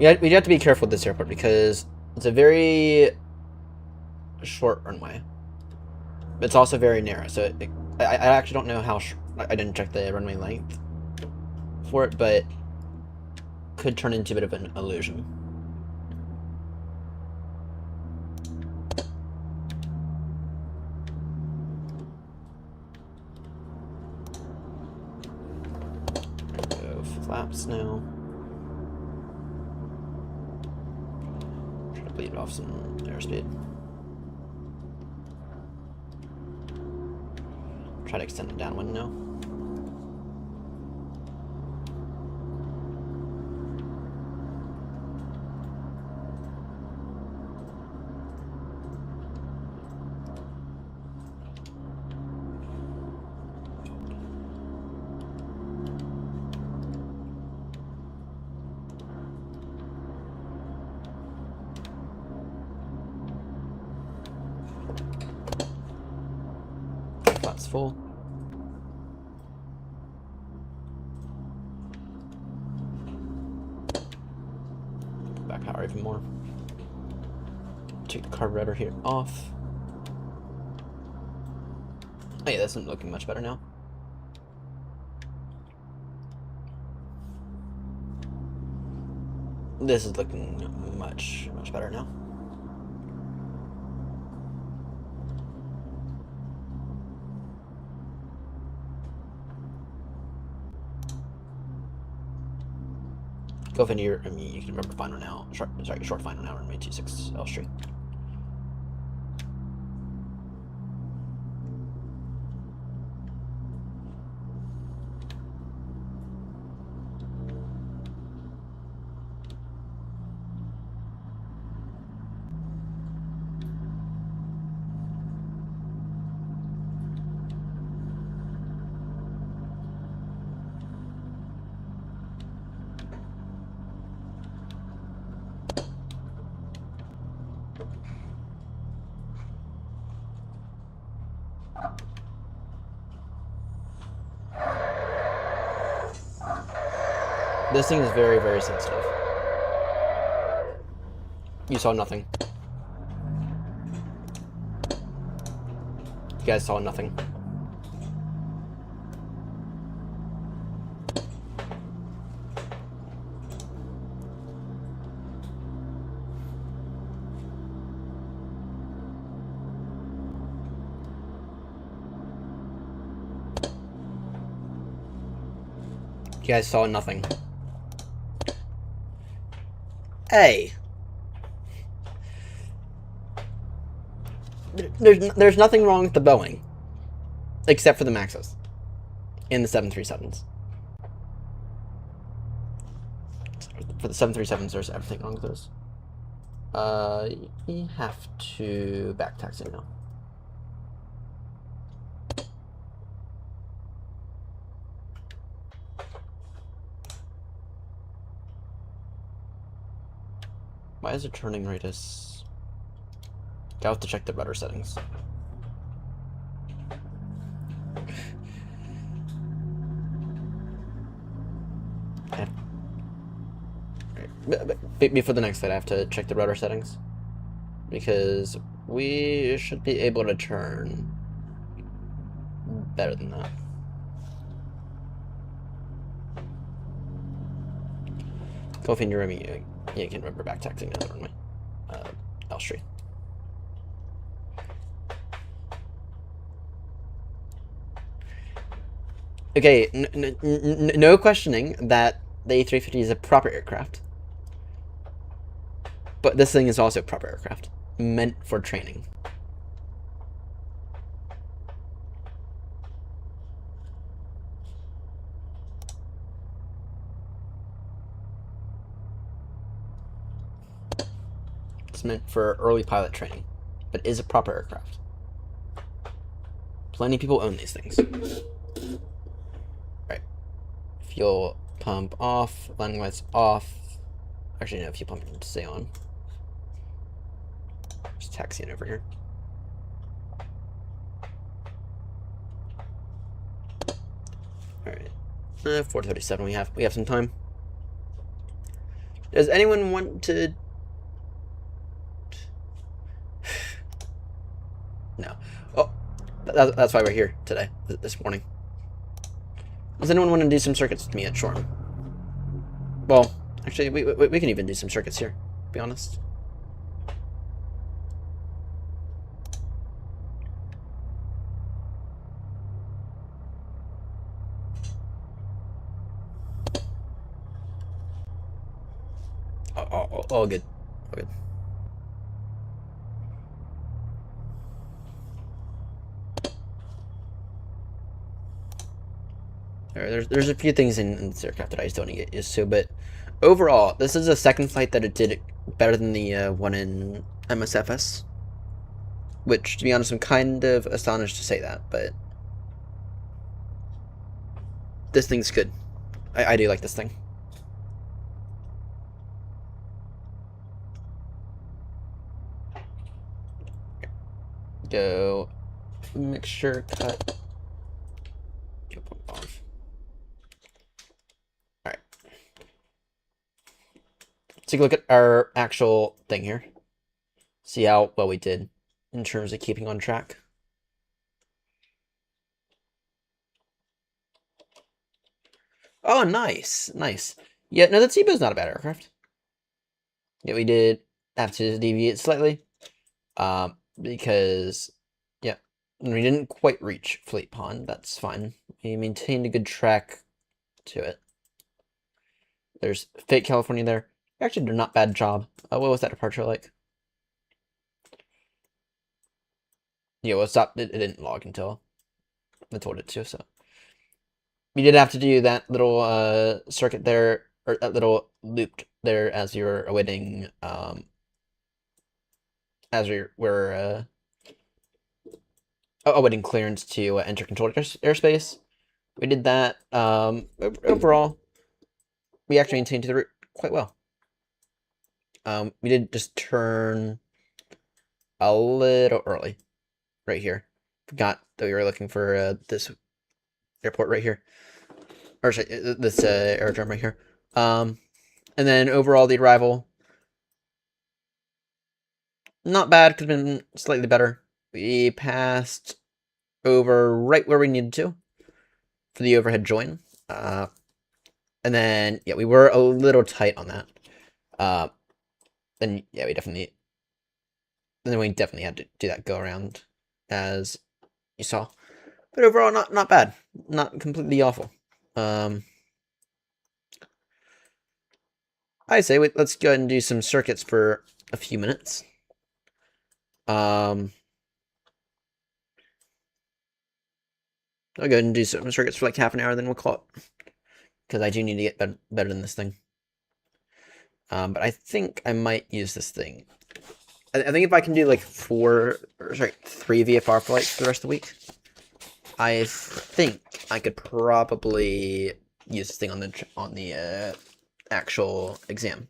Yeah, we have to be careful with this airport because it's a very short runway. It's also very narrow, so I actually don't know how. I didn't check the runway length for it, but could turn into a bit of an illusion. Go flaps now. Try to bleed off some airspeed. Try to extend the downwind now. Flaps full. Back power even more. Take the carburetor here off. Oh yeah, that's not looking much better now. This is looking much better now. Go into your, you can remember final now, short final now in May 26 Elstree. This thing is very, very sensitive. You saw nothing. You guys saw nothing. You guys saw nothing. Hey. there's nothing wrong with the Boeing, except for the Maxes and the 737s. For the 737s, there's everything wrong with those. You have to back taxi now. Why is it turning radius? I'll have to check the rudder settings. But before the next flight, I have to check the rudder settings. Because we should be able to turn better than that. Kofi and Jeremy, you can remember back taxing now, aren't we? Elstree. Okay, no questioning that the A350 is a proper aircraft. But this thing is also a proper aircraft, meant for training. It's meant for early pilot training, but is a proper aircraft. Plenty of people own these things. Right. Fuel pump off, landing lights off. Actually, no, fuel pump needs to stay on. Just taxiing over here. Alright. 4:37, we have some time. Does anyone want to... No. Oh, that's why we're here today, this morning. Does anyone want to do some circuits with me at Shoreham? Well, actually, we can even do some circuits here, to be honest. All good. All good. There's a few things in this aircraft that I just don't get used to, but overall, this is the second flight that it did better than the one in MSFS. Which, to be honest, I'm kind of astonished to say that, but this thing's good. I do like this thing. Go mixture cut. Off. Alright. Let's take a look at our actual thing here. See how well we did in terms of keeping on track. Oh, nice. Nice. Yeah, no, the Tebow's not a bad aircraft. Yeah, we did have to deviate slightly. Because, yeah, we didn't quite reach Fleet Pond. That's fine. We maintained a good track to it. There's Fake California there. Actually did a not bad job. What was that departure like? Yeah, well, it stopped. It didn't log until I told it to, so. We did have to do that little circuit there, or that little loop there as you were awaiting, as we were awaiting clearance to enter controlled airspace. We did that. Overall, we actually maintained the route quite well. We did just turn a little early right here. Forgot that we were looking for this airport right here. Or sorry, this aerodrome right here. And then overall, the arrival, not bad, could have been slightly better. We passed over right where we needed to for the overhead join. And then, yeah, we were a little tight on that. Then, yeah, we definitely had to do that go around, as you saw. But overall, not bad. Not completely awful. I say, let's go ahead and do some circuits for a few minutes. I'll go ahead and do some circuits for like half an hour, then we'll call it. Because I do need to get better than this thing. But I think I might use this thing. I think if I can do like 3 VFR flights for the rest of the week, I think I could probably use this thing on the actual exam.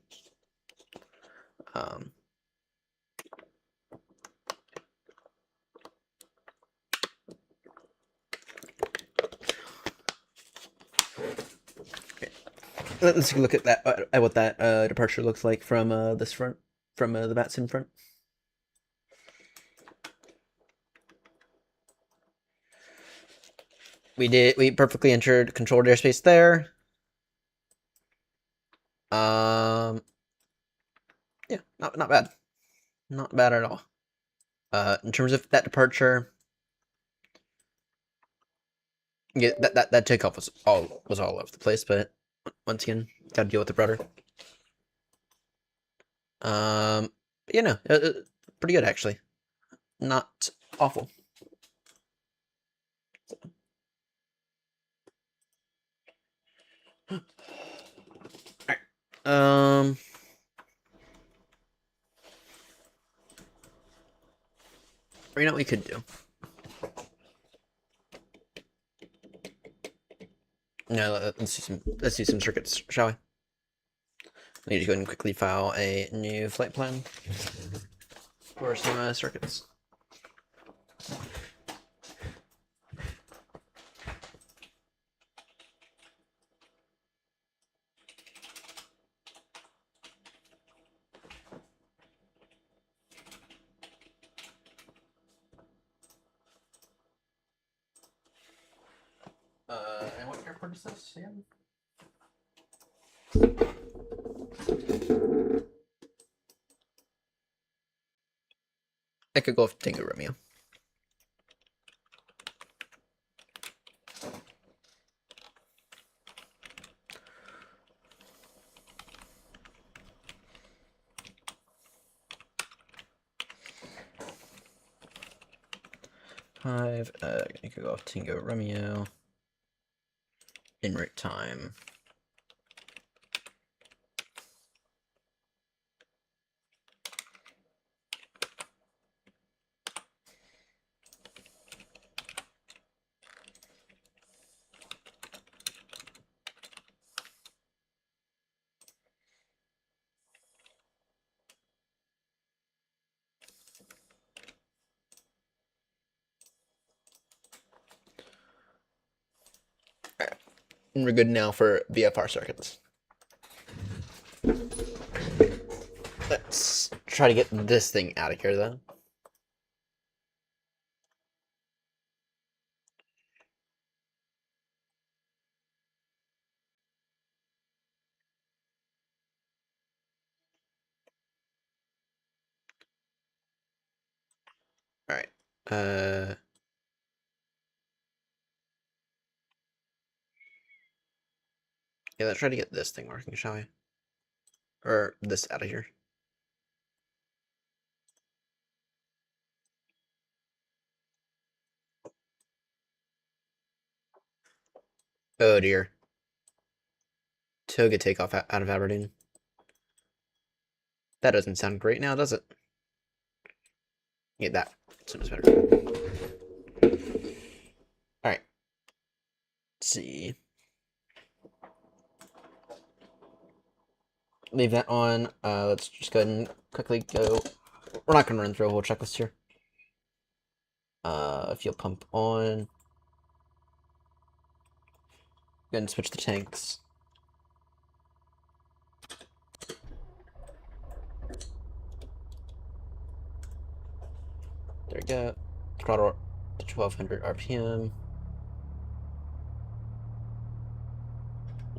Let's look at that. At what that departure looks like from this front, from the Batson front. We perfectly entered controlled airspace there. Yeah, not bad. Not bad at all. In terms of that departure, yeah, that takeoff was all over the place, but once again, gotta deal with the rudder. You know, pretty good actually. Not awful. Alright. Or you know what we could do? No, let's do some circuits, shall we? Let me just go ahead and quickly file a new flight plan for some circuits. And what airport is this again? Echo Golf Tango Romeo. Echo Golf Tango Romeo. En route time. And we're good now for VFR circuits. Let's try to get this thing out of here, though. All right. Yeah, let's try to get this thing working, shall we? Or this out of here. Oh dear. Toga takeoff out of Aberdeen. That doesn't sound great now, does it? Yeah, that sounds better. Alright. Let's see. Leave that on. Let's just go ahead and quickly go. We're not going to run through a whole checklist here. Fuel pump on. Go ahead and switch the tanks. There we go. Throttle to 1200 RPM.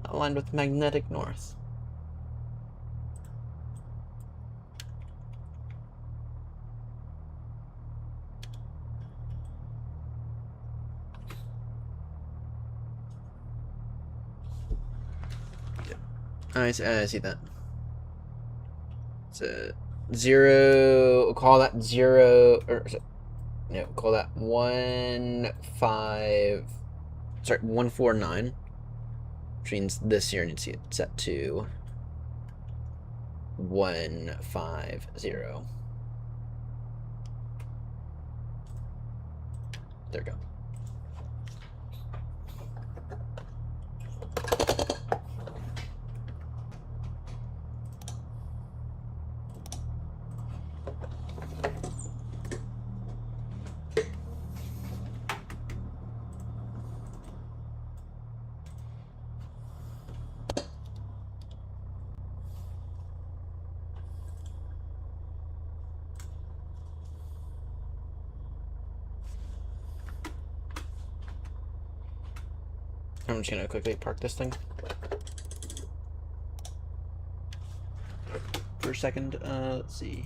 Aligned with magnetic north. I see that. It's a 0. Call that 0. Or no, call that 1 5 sorry, 149, which means this here needs to get set to 150. There we go. I'm just gonna quickly park this thing for a second. Let's see.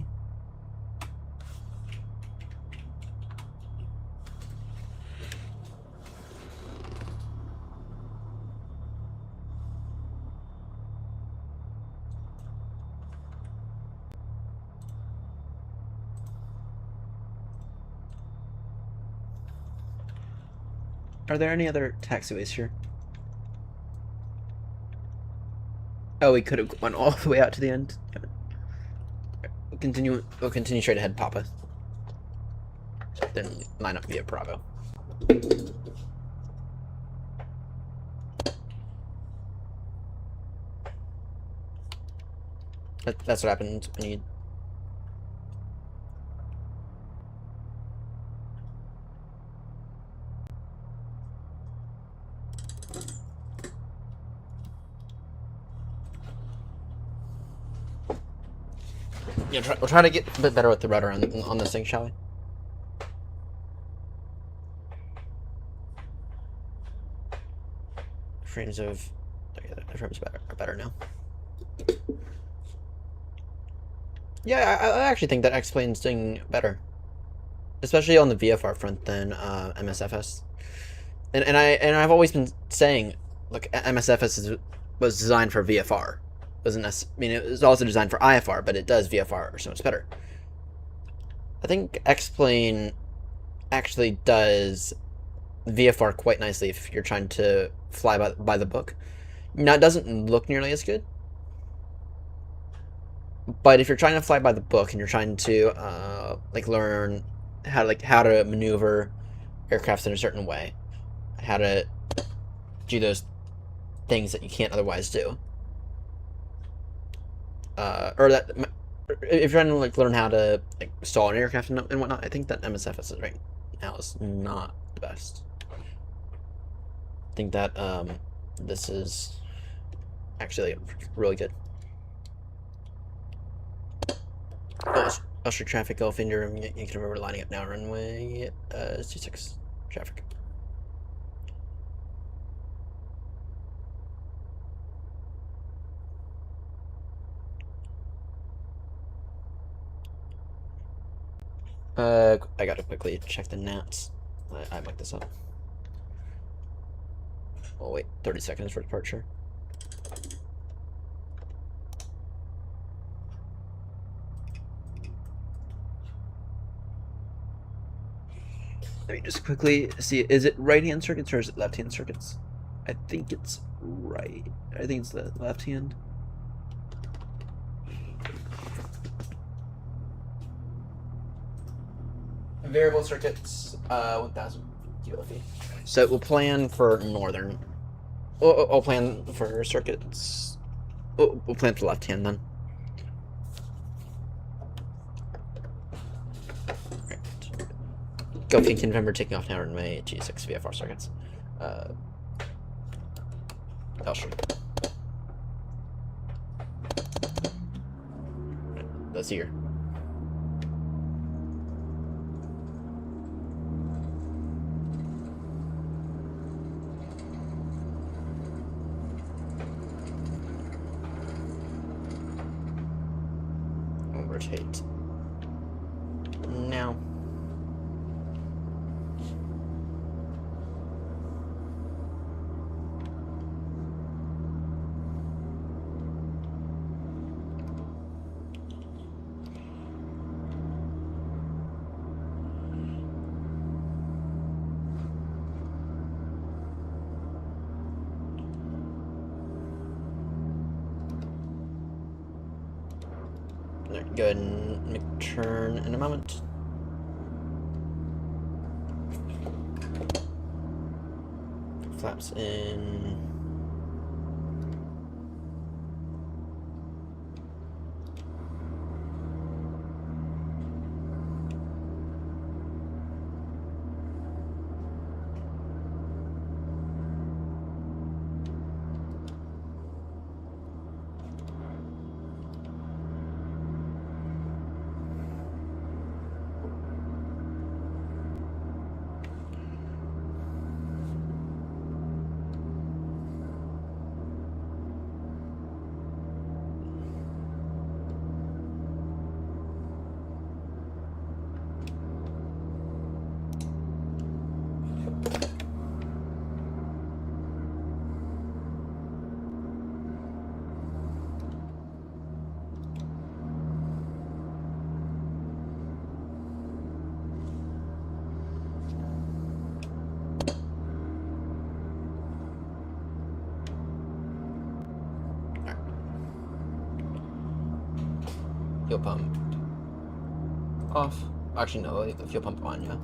Are there any other taxiways here? Oh, we could have went all the way out to the end. We'll continue straight ahead, Papa. Then line up via Bravo. That's what happens when you... Yeah, we'll try to get a bit better with the rudder on this thing, shall we? Frames of... Okay, the frames are better now. Yeah, I actually think that X-Plane's doing better. Especially on the VFR front than MSFS. And I've always been saying, look, MSFS was designed for VFR. It was also designed for IFR, but it does VFR so much better. I think X-Plane actually does VFR quite nicely if you're trying to fly by the book. Now, it doesn't look nearly as good. But if you're trying to fly by the book and you're trying to learn how to maneuver aircrafts in a certain way, how to do those things that you can't otherwise do, or that if you're trying to learn how to stall an aircraft and whatnot, I think that MSFS right now is not the best. I think that this is actually really good. Elstree traffic, Gulf India, you can remember lining up now, runway 26 traffic. I gotta quickly check the nats. I might this up. Oh wait, 30 seconds for departure. Let me just quickly see, is it right-hand circuits or is it left-hand circuits? I think it's right. I think it's the left-hand. Variable circuits, 1,000 kilo feet. So we'll plan for northern. We'll plan for circuits. We'll plan for left-hand then. Go King November taking off now in May G6 VFR circuits. Elstree. That's here. I'll rotate. Now. Alright, go ahead and make a turn in a moment. Flaps in. Fuel pump off. Actually, no, leave the fuel pump on, yeah.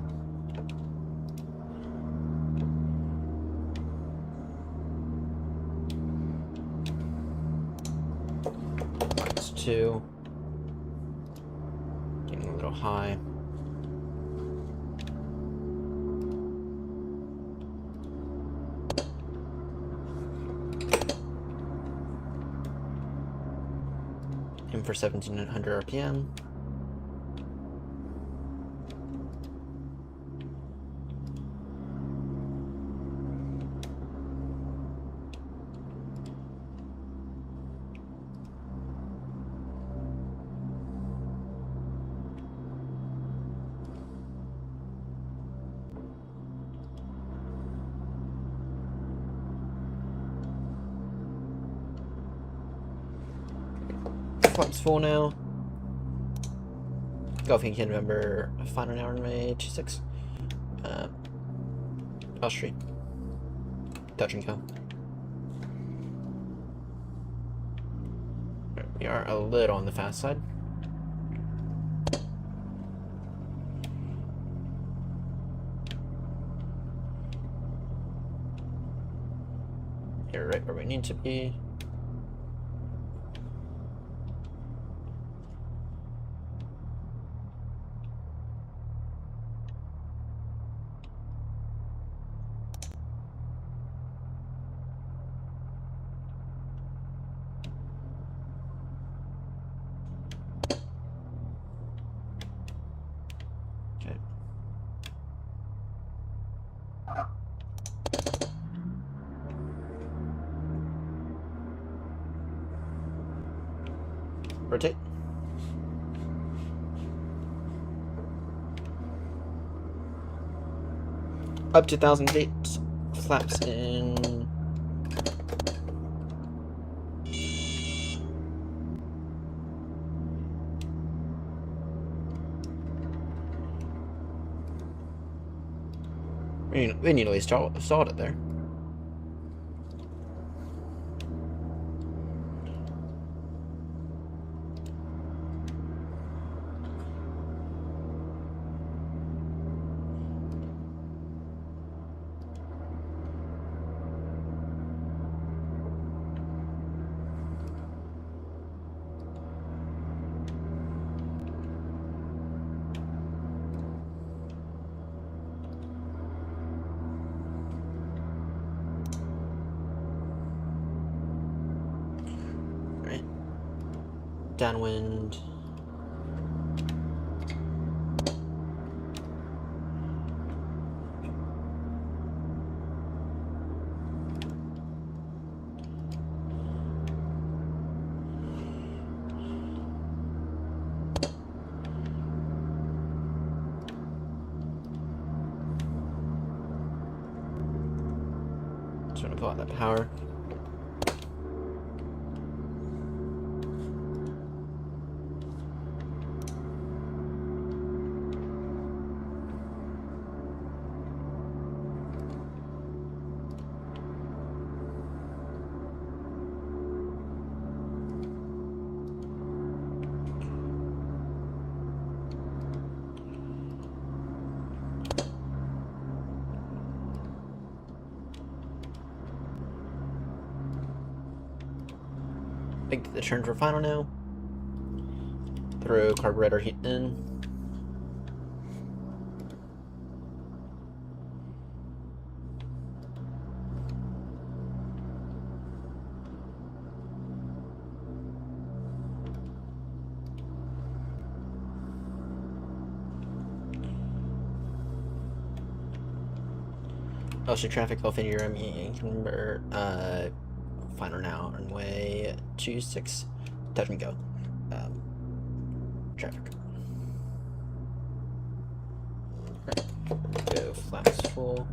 That's 2. Getting a little high. Aim for 1700 RPM. Flaps full now. Golf Yankee November, final hour in May, 26. Elstree. Touch and go. We are a little on the fast side. You're right where we need to be. Rotate. Up to 1,000 feet. Flaps in. We need at least stalled it there. Downwind. Just want to pull out that power. Make the turn for final now. Throw carburetor heat in. Elstree traffic, off in your convert, final now, runway 26, touch and go. Traffic. Right. Go flaps full.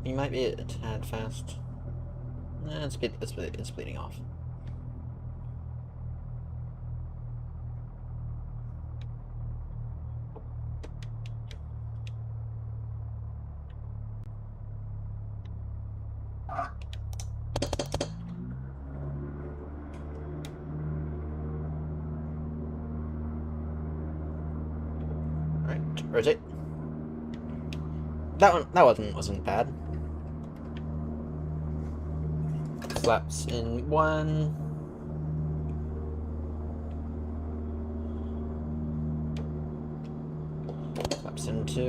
You might be a tad fast. Nah, it's bleeding off. Alright, rotate. That wasn't bad. Flaps in 1. Flaps in 2.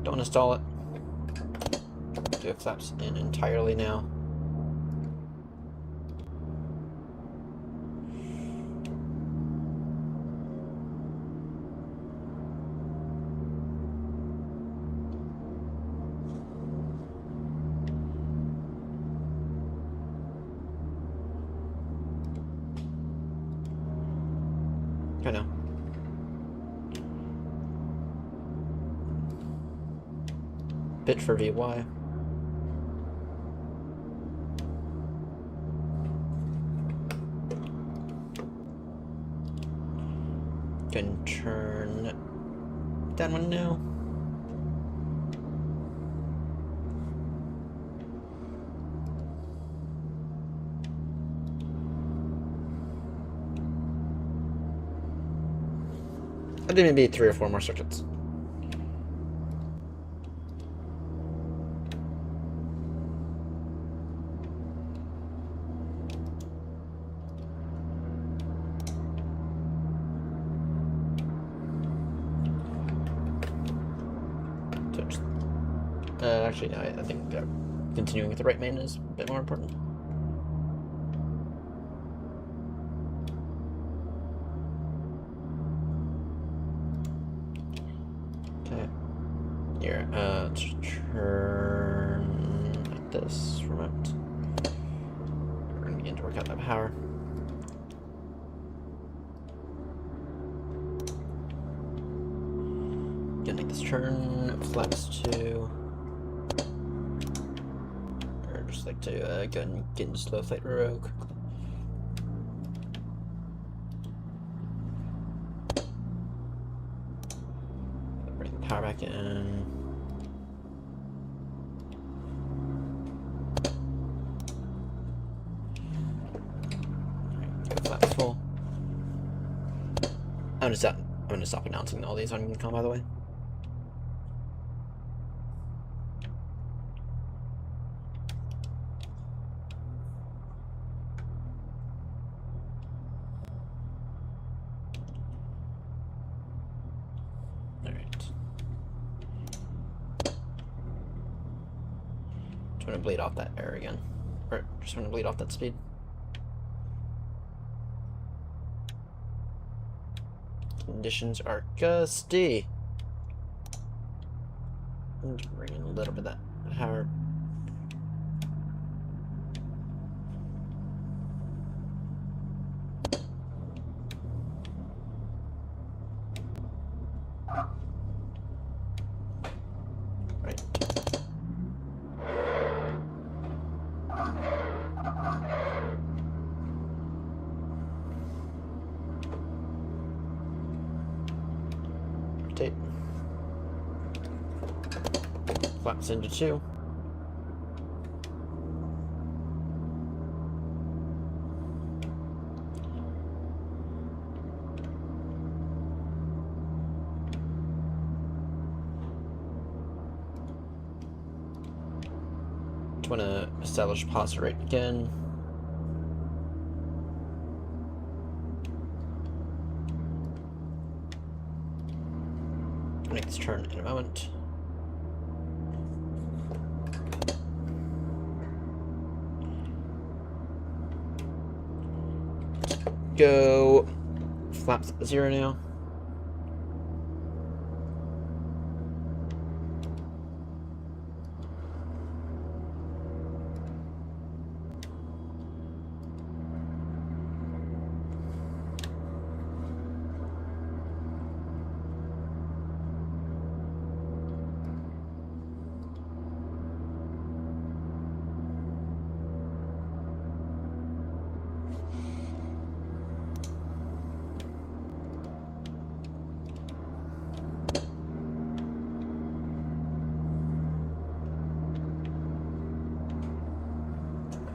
Don't install it. Do flaps in entirely now. I know. Bit for VY. Can turn that one now. I think maybe 3 or 4 more circuits. Actually, I think continuing with the right main is a bit more important. Okay. Here, let's turn at this remote. We're gonna begin to work out that power. Gonna make this turn, flaps 2. Just like to go and get into slow flight real quickly. Bring the power back in. Alright, go flaps full. I'm gonna stop announcing all these on Unicom, by the way. I'm gonna bleed off that air again. Or just gonna bleed off that speed. Conditions are gusty. And bring in a little bit of that power. Right. Rotate. Flaps into 2. want to establish positive rate again. Make this turn in a moment. Go flaps at 0 now.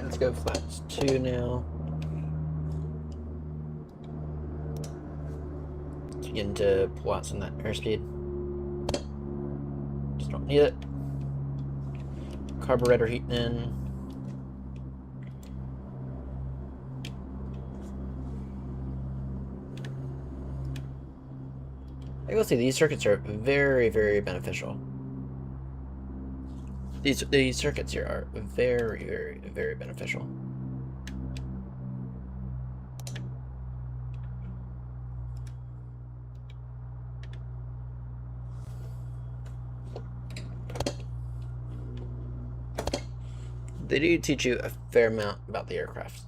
Let's go flaps 2 now. Let's begin to pull out some of that airspeed. Just don't need it. Carburetor heating in. I will say these circuits are very, very beneficial. These circuits here are very, very, very beneficial. They do teach you a fair amount about the aircraft.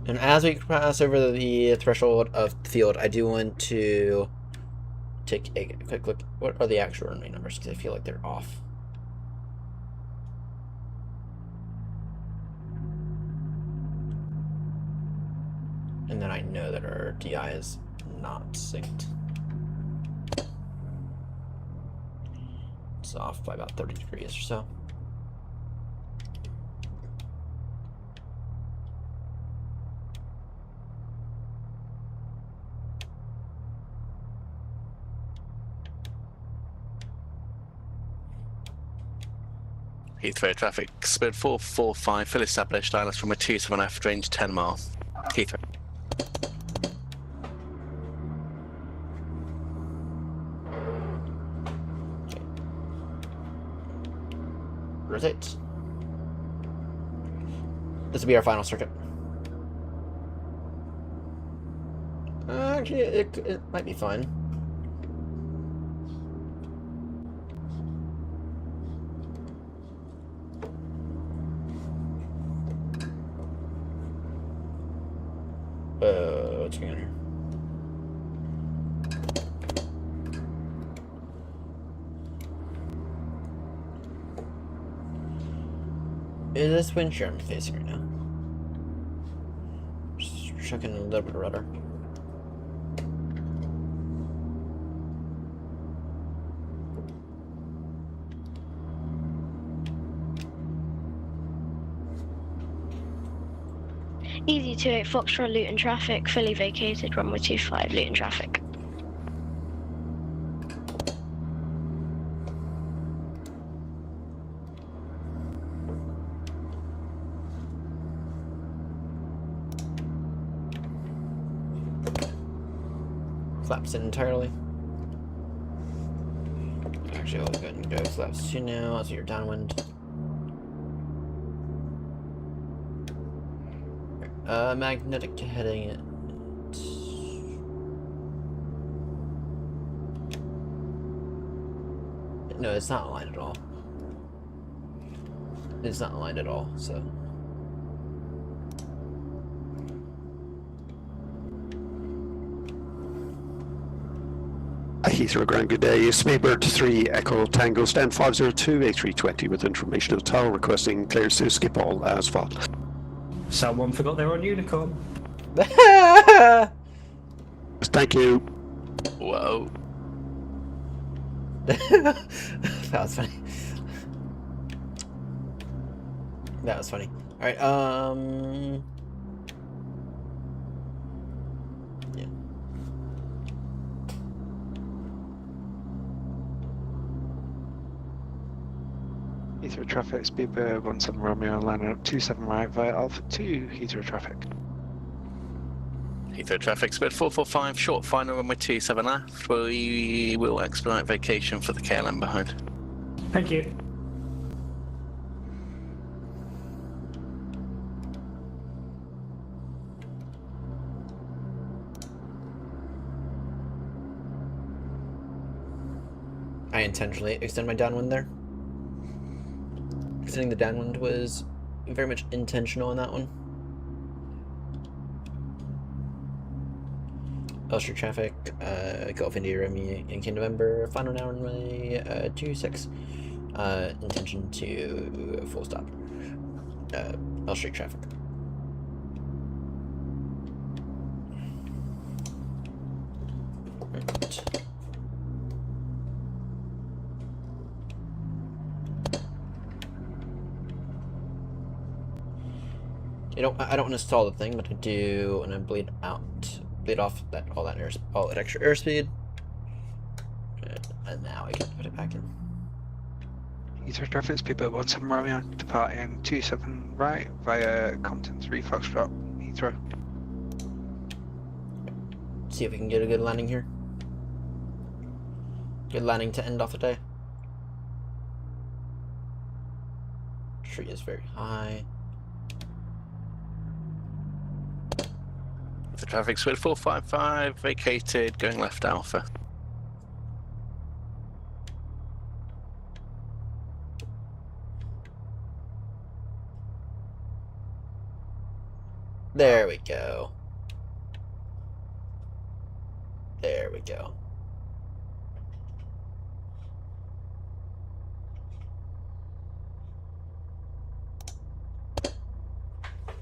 And as we pass over the threshold of the field, I do want to take a quick look. What are the actual runway numbers? Because I feel like they're off. And then I know that our DI is not synced. It's off by about 30 degrees or so. Heathrow traffic, speed 445, fully established, ILS from a 27F, range 10 mile. Heathrow. Rotate. This will be our final circuit. Actually, it might be fine. What's going on here? Is this wind shear I'm facing right now? Just checking a little bit of rudder. Easy 28 Foxtrot, Luton traffic, fully vacated, runway 25, Luton traffic. Flaps in entirely. Actually, I'll go ahead and go flaps 2 now, so you're downwind. Magnetic heading it. No, it's not aligned at all. It's not aligned at all, so. Heathrow Ground, good day. Speedbird 3 Echo Tango stand 502 A320 with information of tower requesting clearance to skip all asphalt. Someone forgot they were on Unicorn. Thank you. Whoa. That was funny. That was funny. Alright, yeah. Heathrow traffic, speedbird 17 Romeo, landing up 27 right via Alpha 2, Heathrow traffic. Heathrow traffic, speed 445, short final runway 27 left. We will expedite vacation for the KLM behind. Thank you. I intentionally extend my downwind there. Extending the downwind was very much intentional in that one. Elstree traffic, Gulf India Romeo Yankee November, final now runway 26. Intention to full stop. Elstree traffic. Right. You know, I don't want to stall the thing, but I do want to bleed off all that extra airspeed. And now I can put it back in. Heathrow traffic, speedbird 17 Romeo, departing 27 right via Compton 3 Foxtrot, Heathrow. See if we can get a good landing here. Good landing to end off the day. Tree is very high. The traffic speed 455, vacated, going left Alpha. There we go. There we go.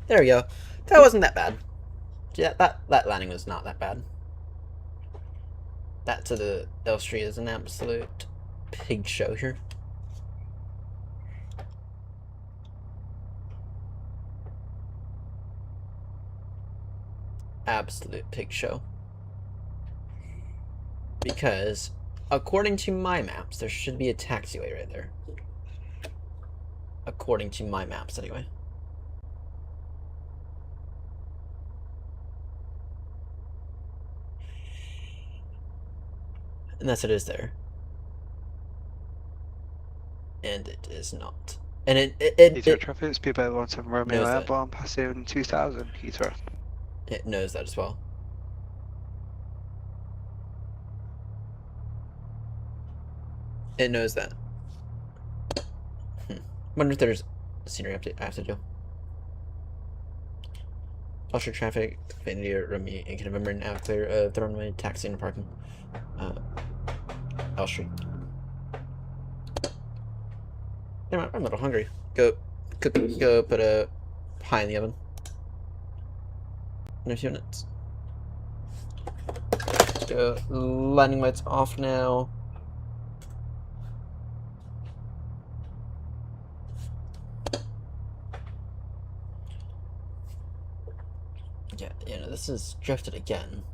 There we go. That wasn't that bad. Yeah, that landing was not that bad. That to the Elstree is an absolute pig show here. Absolute pig show. Because, according to my maps, there should be a taxiway right there. According to my maps, anyway. Unless it is there. And it is not. And Heathrow traffic, speedbird 17 Romeo, airborne, passing 2000, Heathrow. It knows that as well. It knows that. Wonder if there's a scenery update I have to do. Ultra traffic, India, Romeo, and November, now clear of the runway, taxi and parking. Elstree. Damn, I'm a little hungry. Go put a pie in the oven. In a few minutes. Go, landing lights off now. Yeah, you know, this is drifted again.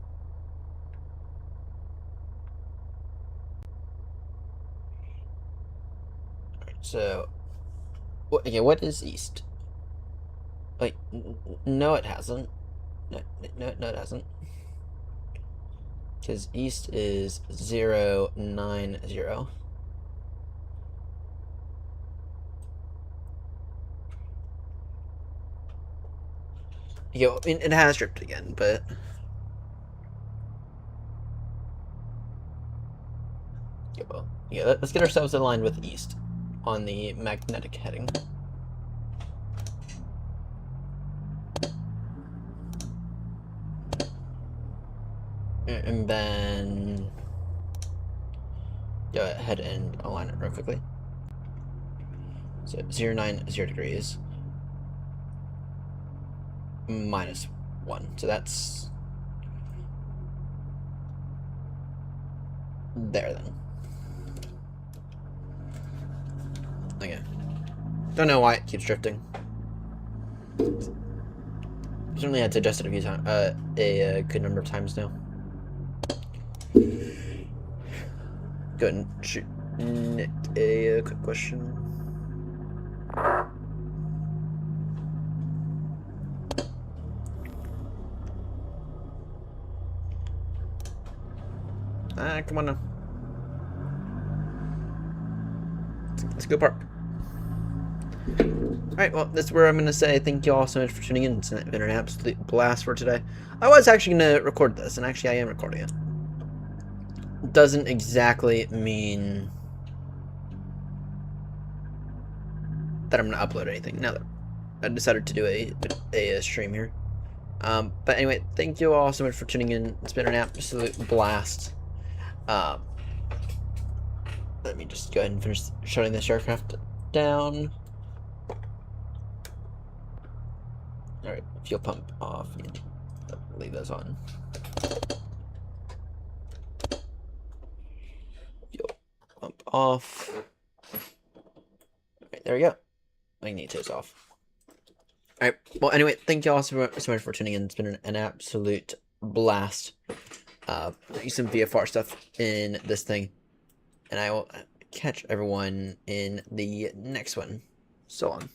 Alright, so what is east? Wait, no it hasn't. No, it hasn't. Because east is 090. It has drifted again, but let's get ourselves aligned with east on the magnetic heading. And then go ahead and align it real quickly. So 090 degrees. -1, so that's there then. Okay. Don't know why it keeps drifting. Certainly had to adjust it a few times, a good number of times now. Go ahead and shoot Nick a quick question. Come on now. Let's go park. Alright, well, that's where I'm going to say thank you all so much for tuning in. It's been an absolute blast for today. I was actually going to record this, and actually I am recording it. Doesn't exactly mean that I'm going to upload anything now that I decided to do a stream here. But anyway, thank you all so much for tuning in. It's been an absolute blast. Let me just go ahead and finish shutting this aircraft down. Alright, fuel pump off. Leave those on. Fuel pump off. Alright, there we go. Magneto's off. Alright, well, anyway, thank you all so much for tuning in. It's been an absolute blast. Doing some VFR stuff in this thing. And I will catch everyone in the next one. So long.